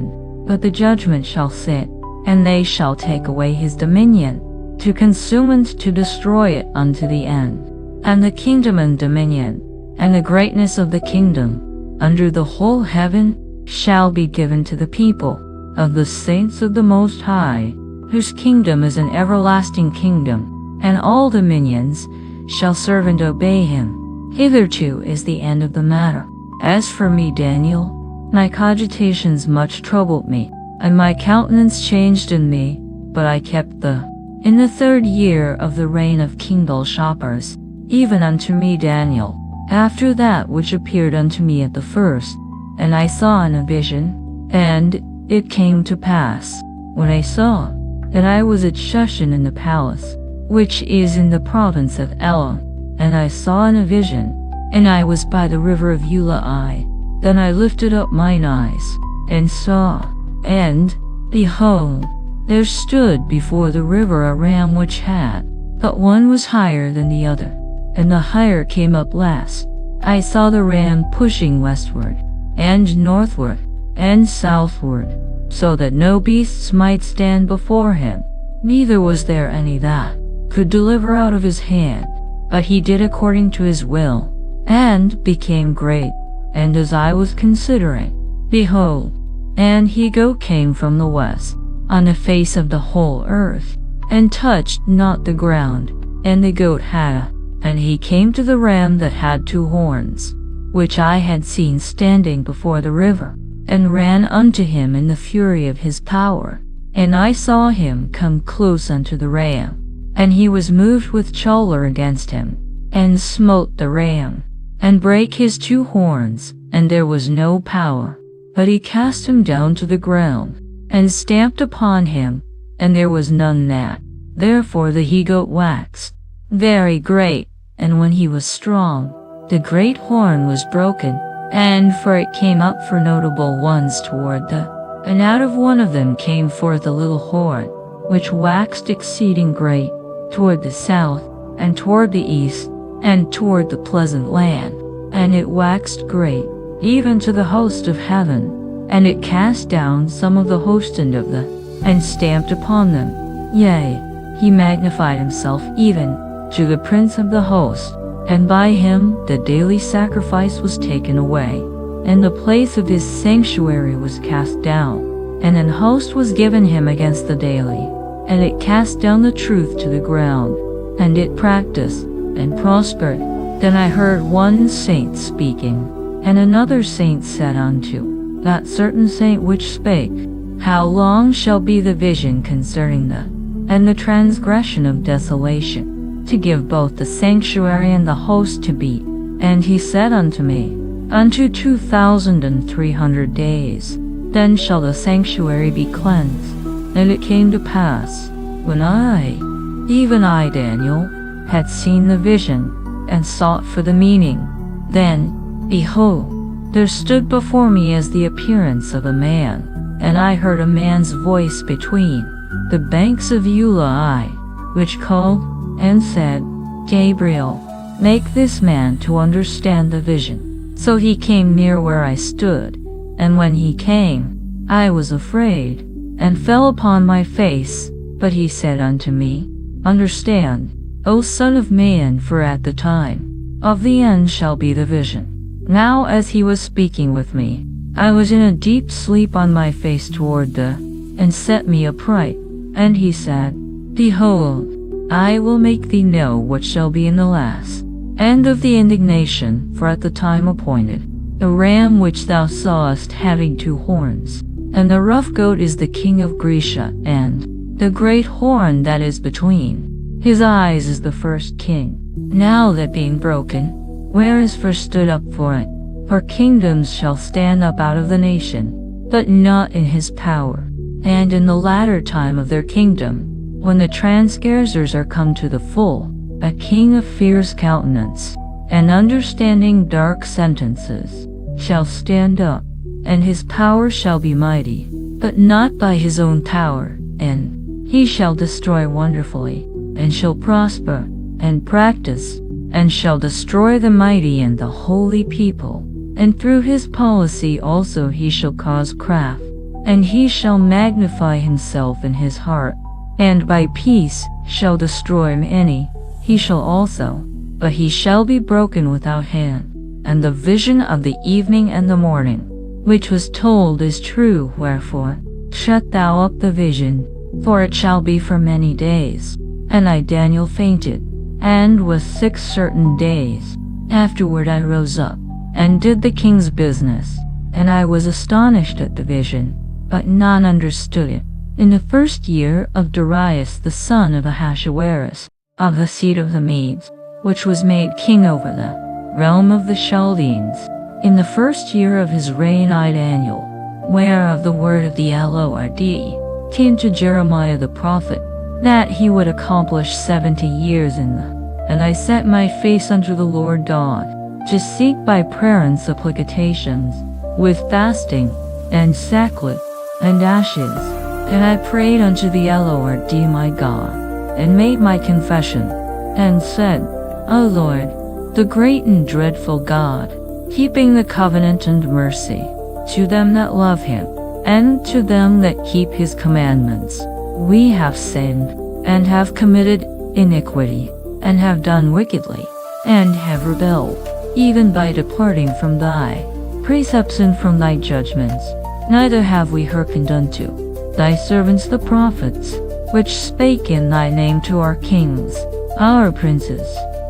but the judgment shall sit, and they shall take away his dominion, to consume and to destroy it unto the end. And the kingdom and dominion, and the greatness of the kingdom, under the whole heaven, shall be given to the people of the saints of the Most High, whose kingdom is an everlasting kingdom, and all dominions shall serve and obey him. Hitherto is the end of the matter. As for me, Daniel, my cogitations much troubled me, and my countenance changed in me, but I kept in the 3rd year of the reign of King Belshazzar, even unto me Daniel, after that which appeared unto me at the first, and I saw in a vision. And it came to pass, when I saw, that I was at Shushan in the palace, which is in the province of Elam, and I saw in a vision, and I was by the river of Ulai. Then I lifted up mine eyes, and saw, and, behold, there stood before the river a ram which had, but one was higher than the other, and the higher came up last. I saw the ram pushing westward, and northward, and southward, so that no beasts might stand before him, neither was there any that could deliver out of his hand, but he did according to his will, and became great. And as I was considering, behold, an he-goat came from the west, on the face of the whole earth, and touched not the ground, and the goat had, and he came to the ram that had 2 horns, which I had seen standing before the river, and ran unto him in the fury of his power. And I saw him come close unto the ram, and he was moved with choler against him, and smote the ram, and brake his 2 horns, and there was no power, but he cast him down to the ground, and stamped upon him, and there was none that. Therefore the he-goat waxed very great, and when he was strong, the great horn was broken, and for it came up for notable ones toward and out of one of them came forth a little horn, which waxed exceeding great, toward the south, and toward the east, and toward the pleasant land. And it waxed great, even to the host of heaven, and it cast down some of the host and stamped upon them. Yea, he magnified himself even to the prince of the host, and by him the daily sacrifice was taken away, and the place of his sanctuary was cast down, and an host was given him against the daily, and it cast down the truth to the ground, and it practiced, and prospered. Then I heard one saint speaking, and another saint said unto that certain saint which spake, How long shall be the vision concerning and the transgression of desolation, to give both the sanctuary and the host to beat? And he said unto me, Unto 2,300 days, then shall the sanctuary be cleansed. And it came to pass, when I, even I Daniel, had seen the vision, and sought for the meaning, then, behold, there stood before me as the appearance of a man, and I heard a man's voice between the banks of Ulai, which called, and said, Gabriel, make this man to understand the vision. So he came near where I stood, and when he came, I was afraid, and fell upon my face. But he said unto me, Understand, O son of man, for at the time of the end shall be the vision. Now as he was speaking with me, I was in a deep sleep on my face toward and set me upright. And he said, Behold, I will make thee know what shall be in the last end of the indignation, for at the time appointed the ram which thou sawest having 2 horns, and the rough goat is the king of Grecia, and the great horn that is between his eyes is the first king. Now that being broken, where is first stood up for it? For kingdoms shall stand up out of the nation, but not in his power. And in the latter time of their kingdom, when the transgressors are come to the full, a king of fierce countenance, and understanding dark sentences, shall stand up, and his power shall be mighty, but not by his own power, and he shall destroy wonderfully, and shall prosper, and practice, and shall destroy the mighty and the holy people, and through his policy also he shall cause craft, and he shall magnify himself in his heart, and by peace shall destroy many. He shall also, but he shall be broken without hand. And the vision of the evening and the morning, which was told, is true. Wherefore, shut thou up the vision, for it shall be for many days. And I, Daniel, fainted, and was sick certain days. Afterward I rose up, and did the king's business, and I was astonished at the vision, but none understood it. In the 1st year of Darius the son of Ahasuerus, of the seed of the Medes, which was made king over the realm of the Chaldeans, in the 1st year of his reign, I, Daniel, whereof the word of the Lord came to Jeremiah the prophet, that he would accomplish 70 years in the. And I set my face unto the Lord God, to seek by prayer and supplications, with fasting, and sackcloth, and ashes. And I prayed unto the Lord my God, and made my confession, and said, O Lord, the great and dreadful God, keeping the covenant and mercy to them that love him, and to them that keep his commandments, we have sinned, and have committed iniquity, and have done wickedly, and have rebelled, even by departing from thy precepts and from thy judgments. Neither have we hearkened unto thy servants the prophets, which spake in thy name to our kings, our princes,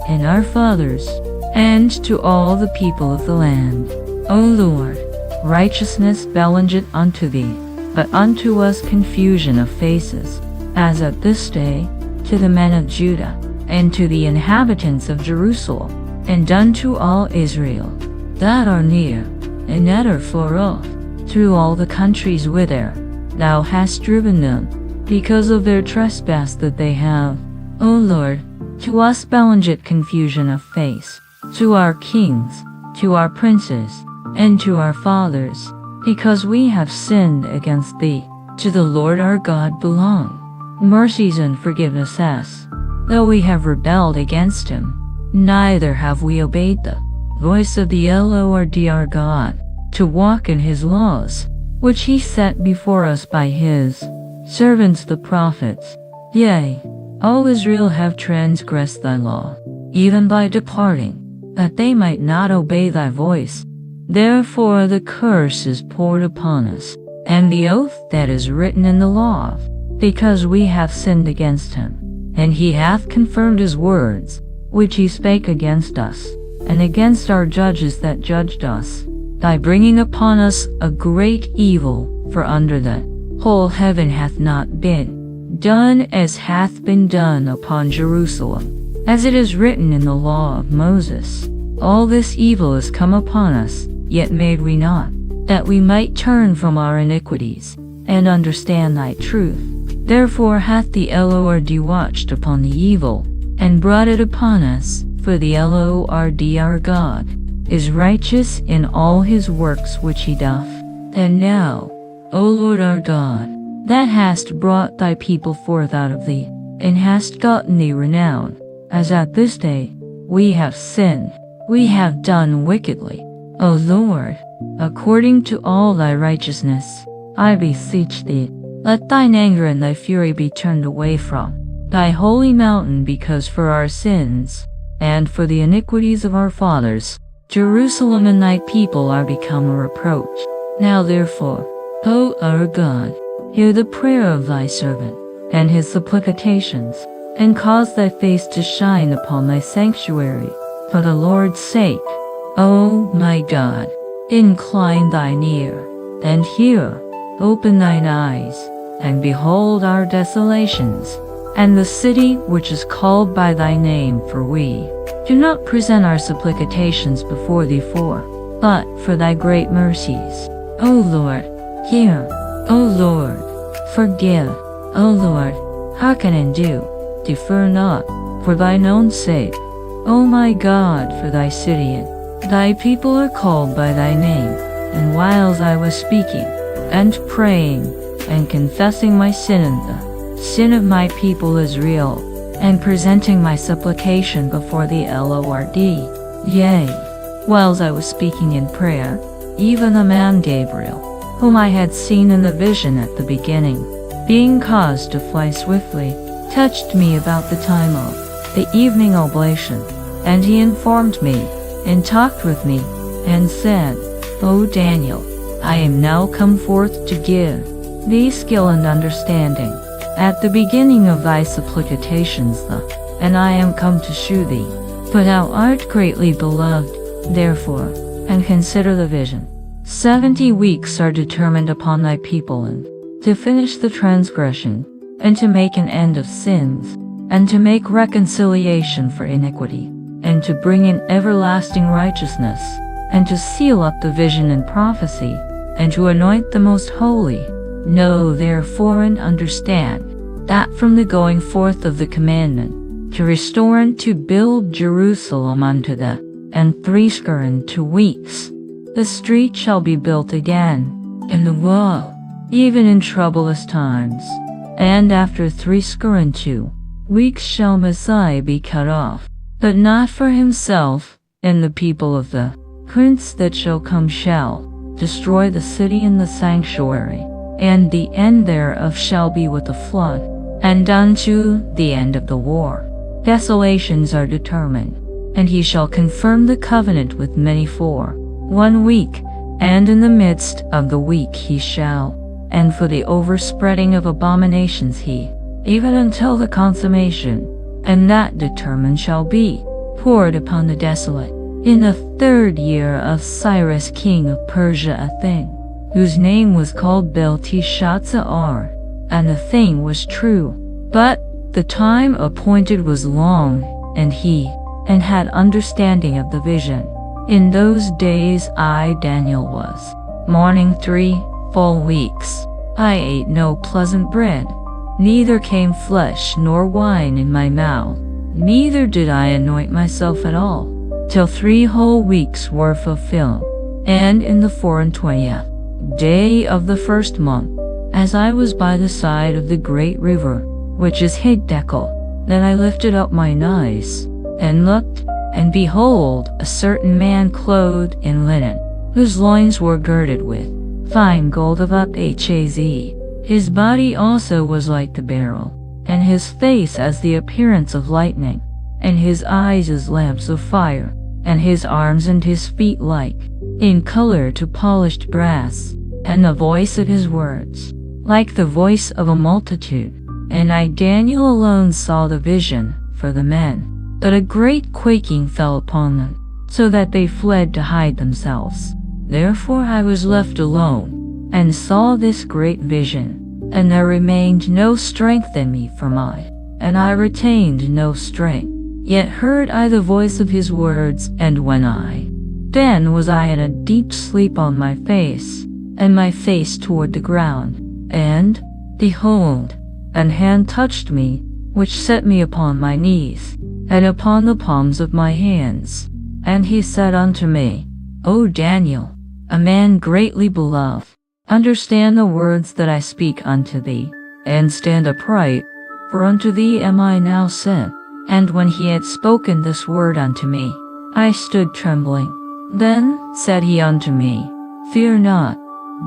and our fathers, and to all the people of the land. O Lord, righteousness belongeth unto thee, but unto us confusion of faces, as at this day, to the men of Judah, and to the inhabitants of Jerusalem, and unto all Israel, that are near, and that are far off, through all the countries whither thou hast driven them, because of their trespass that they have. O Lord, to us belongeth confusion of face, to our kings, to our princes, and to our fathers, because we have sinned against thee. To the Lord our God belong mercies and forgivenesses, though we have rebelled against him, neither have we obeyed the voice of the Lord our God, to walk in his laws, which he set before us by his servants the prophets. Yea, all Israel have transgressed thy law, even by departing, that they might not obey thy voice. Therefore the curse is poured upon us, and the oath that is written in the law, because we have sinned against him. And he hath confirmed his words, which he spake against us, and against our judges that judged us, by bringing upon us a great evil. For under the whole heaven hath not been done as hath been done upon Jerusalem, as it is written in the law of Moses. All this evil is come upon us, yet made we not, that we might turn from our iniquities, and understand thy truth. Therefore hath the Lord watched upon the evil, and brought it upon us. For the Lord our God is righteous in all his works which he doth. And now, O Lord our God, that hast brought thy people forth out of thee, and hast gotten thee renown, as at this day, we have sinned, we have done wickedly. O Lord, according to all thy righteousness, I beseech thee, let thine anger and thy fury be turned away from thy holy mountain, because for our sins, and for the iniquities of our fathers, Jerusalem and thy people are become a reproach. Now therefore, O our God, hear the prayer of thy servant, and his supplications, and cause thy face to shine upon thy sanctuary, for the Lord's sake. O my God, Incline thine ear, and hear, open thine eyes, and behold our desolations, and the city which is called by thy name, for we do not present our supplications before thee but for thy great mercies. O Lord, hear. O Lord, forgive. O Lord, hearken and do. Defer not, for thine own sake. O my God, for thy city, thy people are called by thy name. And whiles I was speaking, and praying, and confessing my sin and the sin of my people Israel, and presenting my supplication before the Lord, yea, whiles I was speaking in prayer, even the man Gabriel, whom I had seen in the vision at the beginning, being caused to fly swiftly, touched me about the time of the evening oblation, and he informed me, and talked with me, and said, O Daniel, I am now come forth to give thee skill and understanding at the beginning of thy supplications, and I am come to shew thee, for thou art greatly beloved, therefore, and consider the vision. 70 weeks are determined upon thy people, and to finish the transgression, and to make an end of sins, and to make reconciliation for iniquity, and to bring in everlasting righteousness, and to seal up the vision and prophecy, and to anoint the most holy. Know therefore and understand, that from the going forth of the commandment, to restore and to build Jerusalem unto the, and 62 weeks, the street shall be built again, in the wall, even in troublous times. And after 62 weeks shall Messiah be cut off, but not for himself, and the people of the prince that shall come shall destroy the city and the sanctuary, and the end thereof shall be with a flood, and unto the end of the war. Desolations are determined, and he shall confirm the covenant with many for 1 week, and in the midst of the week he shall, and for the overspreading of abominations he, even until the consummation, and that determined shall be poured upon the desolate, in the 3rd year of Cyrus king of Persia, a thing, whose name was called Belteshazzar, and the thing was true, but the time appointed was long, and he had understanding of the vision. In those days I, Daniel, was mourning 3 full weeks. I ate no pleasant bread, neither came flesh nor wine in my mouth, neither did I anoint myself at all, till 3 whole weeks were fulfilled. And in the 24th day of the 1st month, as I was by the side of the great river, which is Hiddekel, then I lifted up mine eyes, and looked, and behold, a certain man clothed in linen, whose loins were girded with fine gold of Uphaz. His body also was like the beryl, and his face as the appearance of lightning, and his eyes as lamps of fire, and his arms and his feet like in color to polished brass, and the voice of his words like the voice of a multitude. And I, Daniel, alone saw the vision for the men, but a great quaking fell upon them, so that they fled to hide themselves. Therefore I was left alone, and saw this great vision, and there remained no strength in me and I retained no strength. Yet heard I the voice of his words, and then was I in a deep sleep on my face, and my face toward the ground, and, behold, an hand touched me, which set me upon my knees, and upon the palms of my hands. And he said unto me, O Daniel, a man greatly beloved, understand the words that I speak unto thee, and stand upright, for unto thee am I now sent. And when he had spoken this word unto me, I stood trembling. Then said he unto me, Fear not,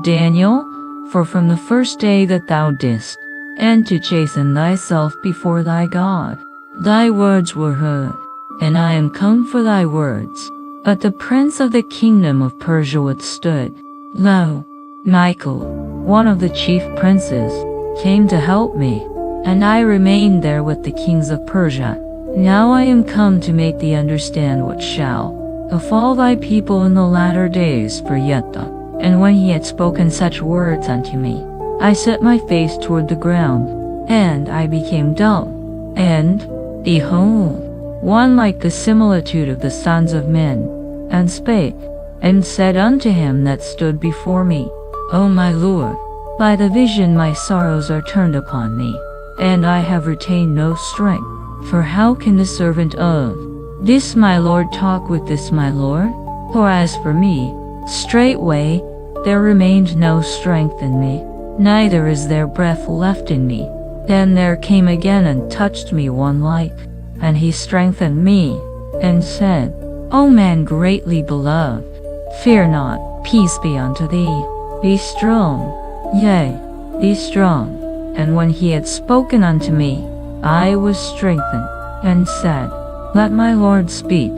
Daniel, for from the first day that thou didst, and to chasten thyself before thy God, thy words were heard, and I am come for thy words. But the prince of the kingdom of Persia withstood. Lo, Michael, one of the chief princes, came to help me, and I remained there with the kings of Persia. Now I am come to make thee understand what shall of all thy people in the latter days for Jephthah. And when he had spoken such words unto me, I set my face toward the ground, and I became dumb. And, behold, one like the similitude of the sons of men, and spake, and said unto him that stood before me, O my Lord, by the vision my sorrows are turned upon me, and I have retained no strength. For how can the servant of this my Lord talk with this my Lord? For as for me, straightway there remained no strength in me, neither is there breath left in me. Then there came again and touched me one like, and he strengthened me, and said, O man greatly beloved, fear not, peace be unto thee. Be strong, yea, be strong. And when he had spoken unto me, I was strengthened, and said, Let my Lord speak,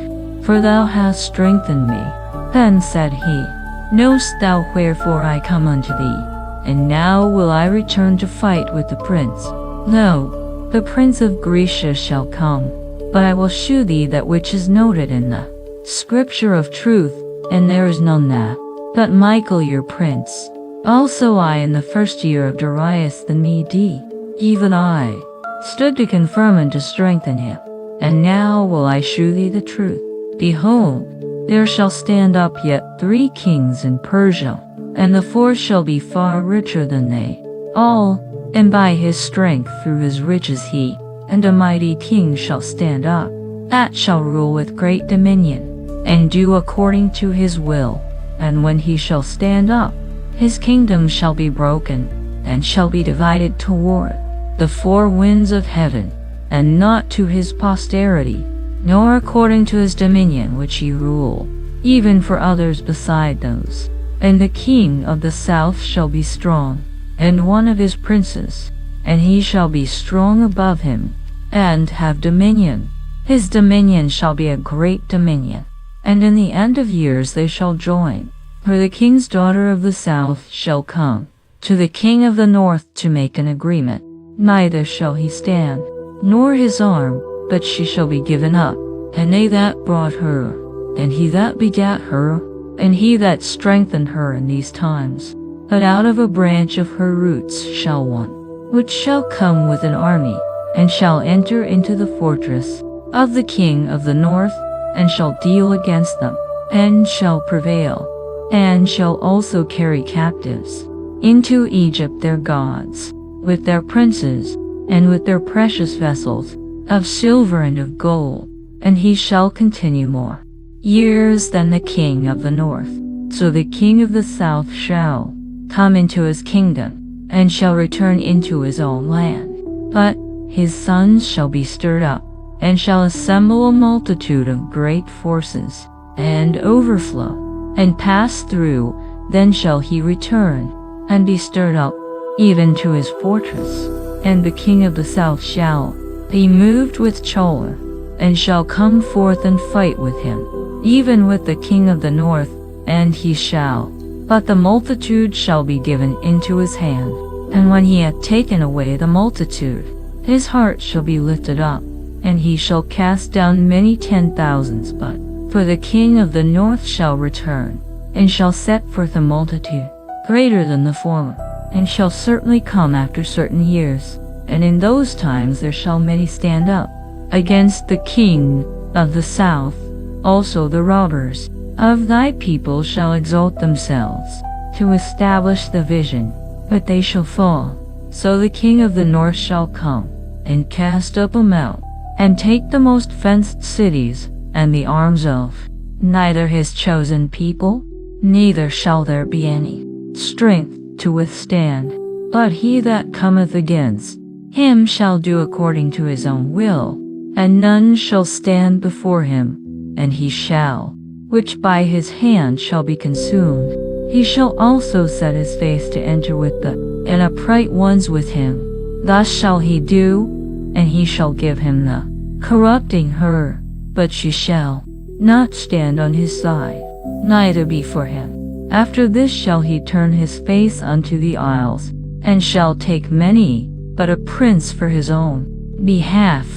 for thou hast strengthened me. Then said he, Knowest thou wherefore I come unto thee? And now will I return to fight with the prince. Lo, the prince of Grecia shall come, but I will shew thee that which is noted in the scripture of truth, and there is none that but Michael your prince. Also I in the first year of Darius the Mede, even I, stood to confirm and to strengthen him. And now will I shew thee the truth. Behold, there shall stand up yet 3 kings in Persia, and the fourth shall be far richer than they all, and by his strength through his riches he, and a mighty king shall stand up, that shall rule with great dominion, and do according to his will. And when he shall stand up, his kingdom shall be broken, and shall be divided toward the 4 winds of heaven, and not to his posterity, nor according to his dominion which he rule, even for others beside those. And the king of the south shall be strong, and one of his princes, and he shall be strong above him, and have dominion. His dominion shall be a great dominion, and in the end of years they shall join. For the king's daughter of the south shall come to the king of the north to make an agreement. Neither shall he stand, nor his arm, but she shall be given up, and they that brought her, and he that begat her, and he that strengthened her in these times. But out of a branch of her roots shall one, which shall come with an army, and shall enter into the fortress of the king of the north, and shall deal against them, and shall prevail, and shall also carry captives into Egypt their gods, with their princes, and with their precious vessels, of silver and of gold, and he shall continue more years than the king of the north. So the king of the south shall come into his kingdom, and shall return into his own land. But his sons shall be stirred up, and shall assemble a multitude of great forces, and overflow, and pass through. Then shall he return, and be stirred up, even to his fortress. And the king of the south shall be moved with choler, and shall come forth and fight with him, even with the king of the north, and he shall. But the multitude shall be given into his hand. And when he hath taken away the multitude, his heart shall be lifted up, and he shall cast down many 10,000s. But for the king of the north shall return, and shall set forth a multitude greater than the former, and shall certainly come after certain years. And in those times there shall many stand up against the king of the south. Also the robbers of thy people shall exalt themselves to establish the vision, but they shall fall. So the king of the north shall come, and cast up a mount, and take the most fenced cities, and the arms of neither his chosen people, neither shall there be any strength to withstand. But he that cometh against him shall do according to his own will, and none shall stand before him. And he shall, which by his hand shall be consumed, he shall also set his face to enter with the and upright ones with him. Thus shall he do, and he shall give him the corrupting her, but she shall not stand on his side, neither be for him. After this shall he turn his face unto the isles, and shall take many, but a prince for his own behalf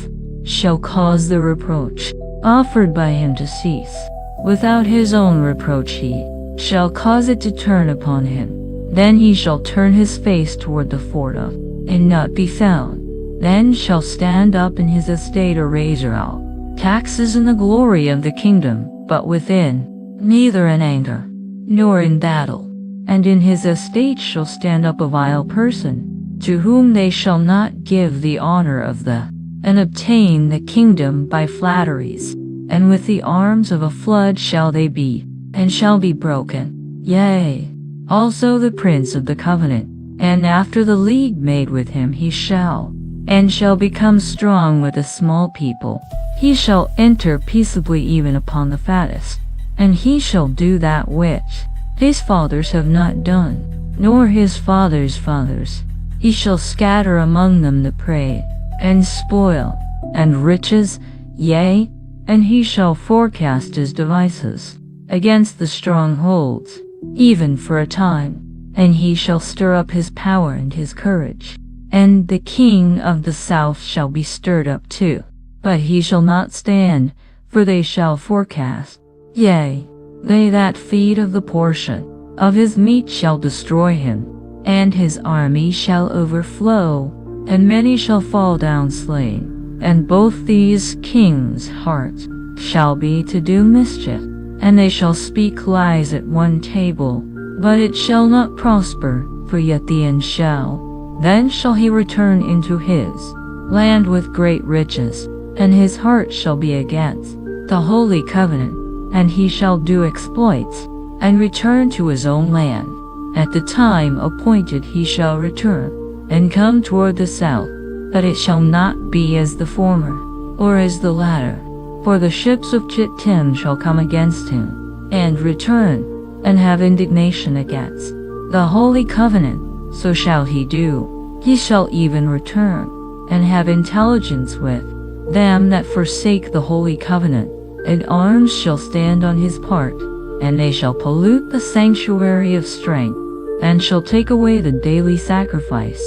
shall cause the reproach offered by him to cease. without his own reproach he shall cause it to turn upon him. Then he shall turn his face toward the fort of, and not be found. Then shall stand up in his estate a raiser out taxes in the glory of the kingdom, but within, neither in anger, nor in battle. And in his estate shall stand up a vile person, to whom they shall not give the honor of the, and obtain the kingdom by flatteries. And with the arms of a flood shall they beat, and shall be broken. Yea, also the prince of the covenant, and after the league made with him he shall, and shall become strong with a small people. He shall enter peaceably even upon the fattest, and he shall do that which his fathers have not done, nor his fathers' fathers. He shall scatter among them the prey, and spoil, and riches, yea, and he shall forecast his devices against the strongholds, even for a time, and he shall stir up his power and his courage. And the king of the south shall be stirred up too, but he shall not stand, for they shall forecast. Yea, they that feed of the portion of his meat shall destroy him, and his army shall overflow, and many shall fall down slain. And both these kings' hearts shall be to do mischief, and they shall speak lies at one table, but it shall not prosper, for yet the end shall. Then shall he return into his land with great riches, and his heart shall be against the holy covenant, and he shall do exploits, and return to his own land. At the time appointed he shall return, and come toward the south, but it shall not be as the former, or as the latter. For the ships of Chittim shall come against him, and return, and have indignation against the holy covenant. So shall he do. He shall even return, and have intelligence with them that forsake the holy covenant, and arms shall stand on his part, and they shall pollute the sanctuary of strength, and shall take away the daily sacrifice,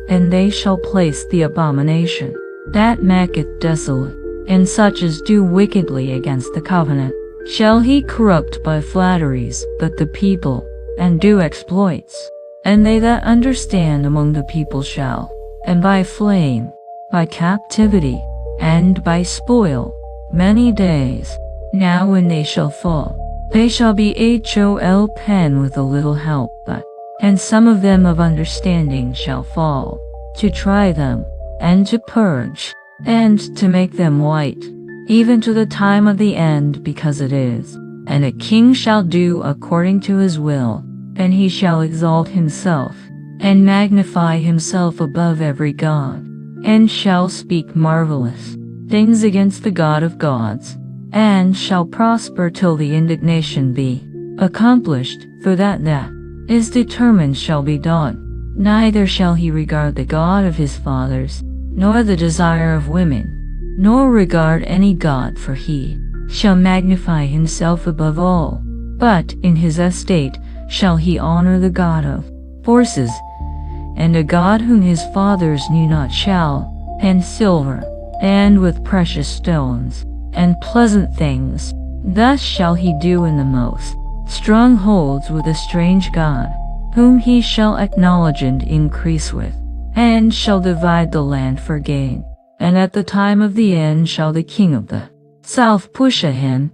and they shall place the abomination that maketh desolate, and such as do wickedly against the covenant, shall he corrupt by flatteries, but the people, and do exploits. And they that understand among the people shall, and by flame, by captivity, and by spoil, many days. Now when they shall fall, they shall be hol pen with a little help, but, and some of them of understanding shall fall, to try them, and to purge, and to make them white, even to the time of the end, because it is. And a king shall do according to his will, and he shall exalt himself, and magnify himself above every god, and shall speak marvelous things against the God of gods, and shall prosper till the indignation be accomplished, for that is determined shall be done. Neither shall he regard the God of his fathers, nor the desire of women, nor regard any god, for he shall magnify himself above all. But in his estate shall he honor the God of forces, and a God whom his fathers knew not shall, and silver, and with precious stones, and pleasant things. Thus shall he do in the most strongholds with a strange God, whom he shall acknowledge and increase with, and shall divide the land for gain. And at the time of the end shall the king of the south push him,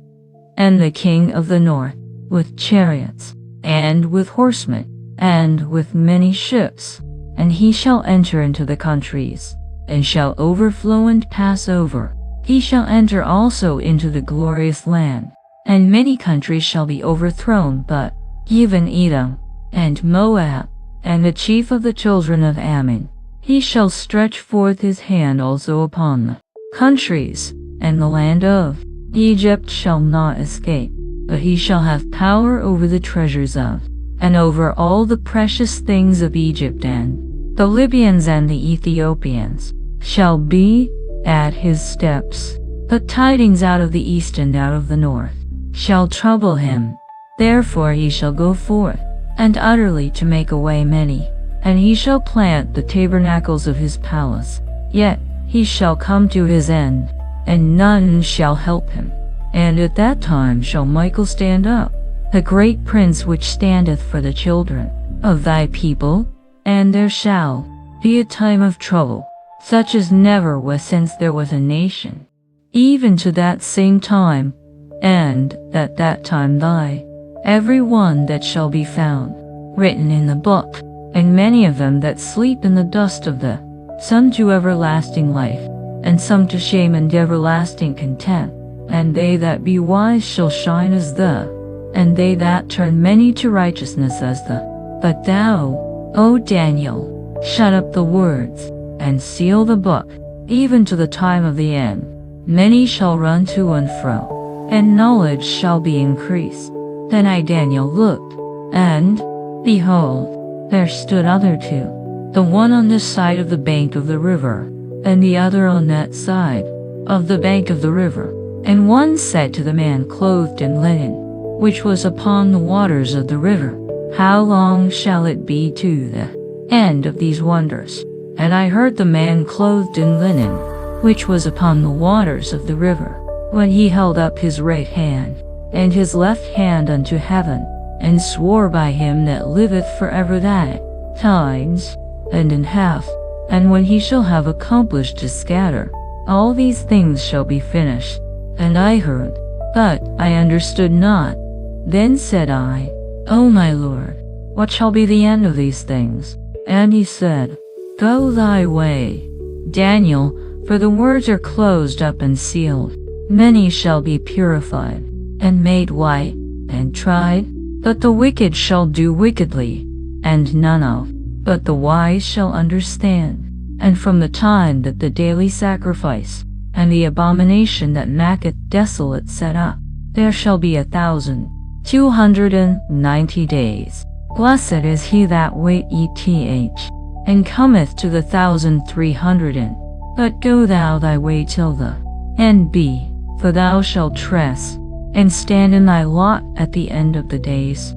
and the king of the north, with chariots, and with horsemen, and with many ships. And he shall enter into the countries, and shall overflow and pass over. He shall enter also into the glorious land, and many countries shall be overthrown, but even Edom, and Moab, and the chief of the children of Ammon, he shall stretch forth his hand also upon the countries, and the land of Egypt shall not escape, but he shall have power over the treasures of, and over all the precious things of Egypt, and the Libyans and the Ethiopians shall be at his steps. But tidings out of the east and out of the north shall trouble him. Therefore he shall go forth, and utterly to make away many, and he shall plant the tabernacles of his palace. Yet he shall come to his end, and none shall help him. And at that time shall Michael stand up, the great prince which standeth for the children of thy people, and there shall be a time of trouble, such as never was since there was a nation, even to that same time, and at that time every one that shall be found written in the book, and many of them that sleep in the dust of the, some to everlasting life, and some to shame and everlasting contempt. And they that be wise shall shine as the, and they that turn many to righteousness as the. But thou, O Daniel, shut up the words, and seal the book, even to the time of the end. Many shall run to and fro, and knowledge shall be increased. Then I Daniel looked, and, behold, there stood other two, the one on this side of the bank of the river, and the other on that side of the bank of the river. And one said to the man clothed in linen, which was upon the waters of the river, How long shall it be to the end of these wonders? And I heard the man clothed in linen, which was upon the waters of the river, when he held up his right hand and his left hand unto heaven, and swore by him that liveth forever that times and in half, and when he shall have accomplished to scatter all these things shall be finished. And I heard, but I understood not. Then said I, O my Lord, what shall be the end of these things? And he said, Go thy way, Daniel, for the words are closed up and sealed. Many shall be purified, and made white, and tried, but the wicked shall do wickedly, and none of, but the wise shall understand. And from the time that the daily sacrifice, and the abomination that maketh desolate set up, there shall be 1,290 days. Blessed is he that waiteth, and cometh to the 1,300. But go thou thy way till the end be, for thou shalt rest, and stand in thy lot at the end of the days.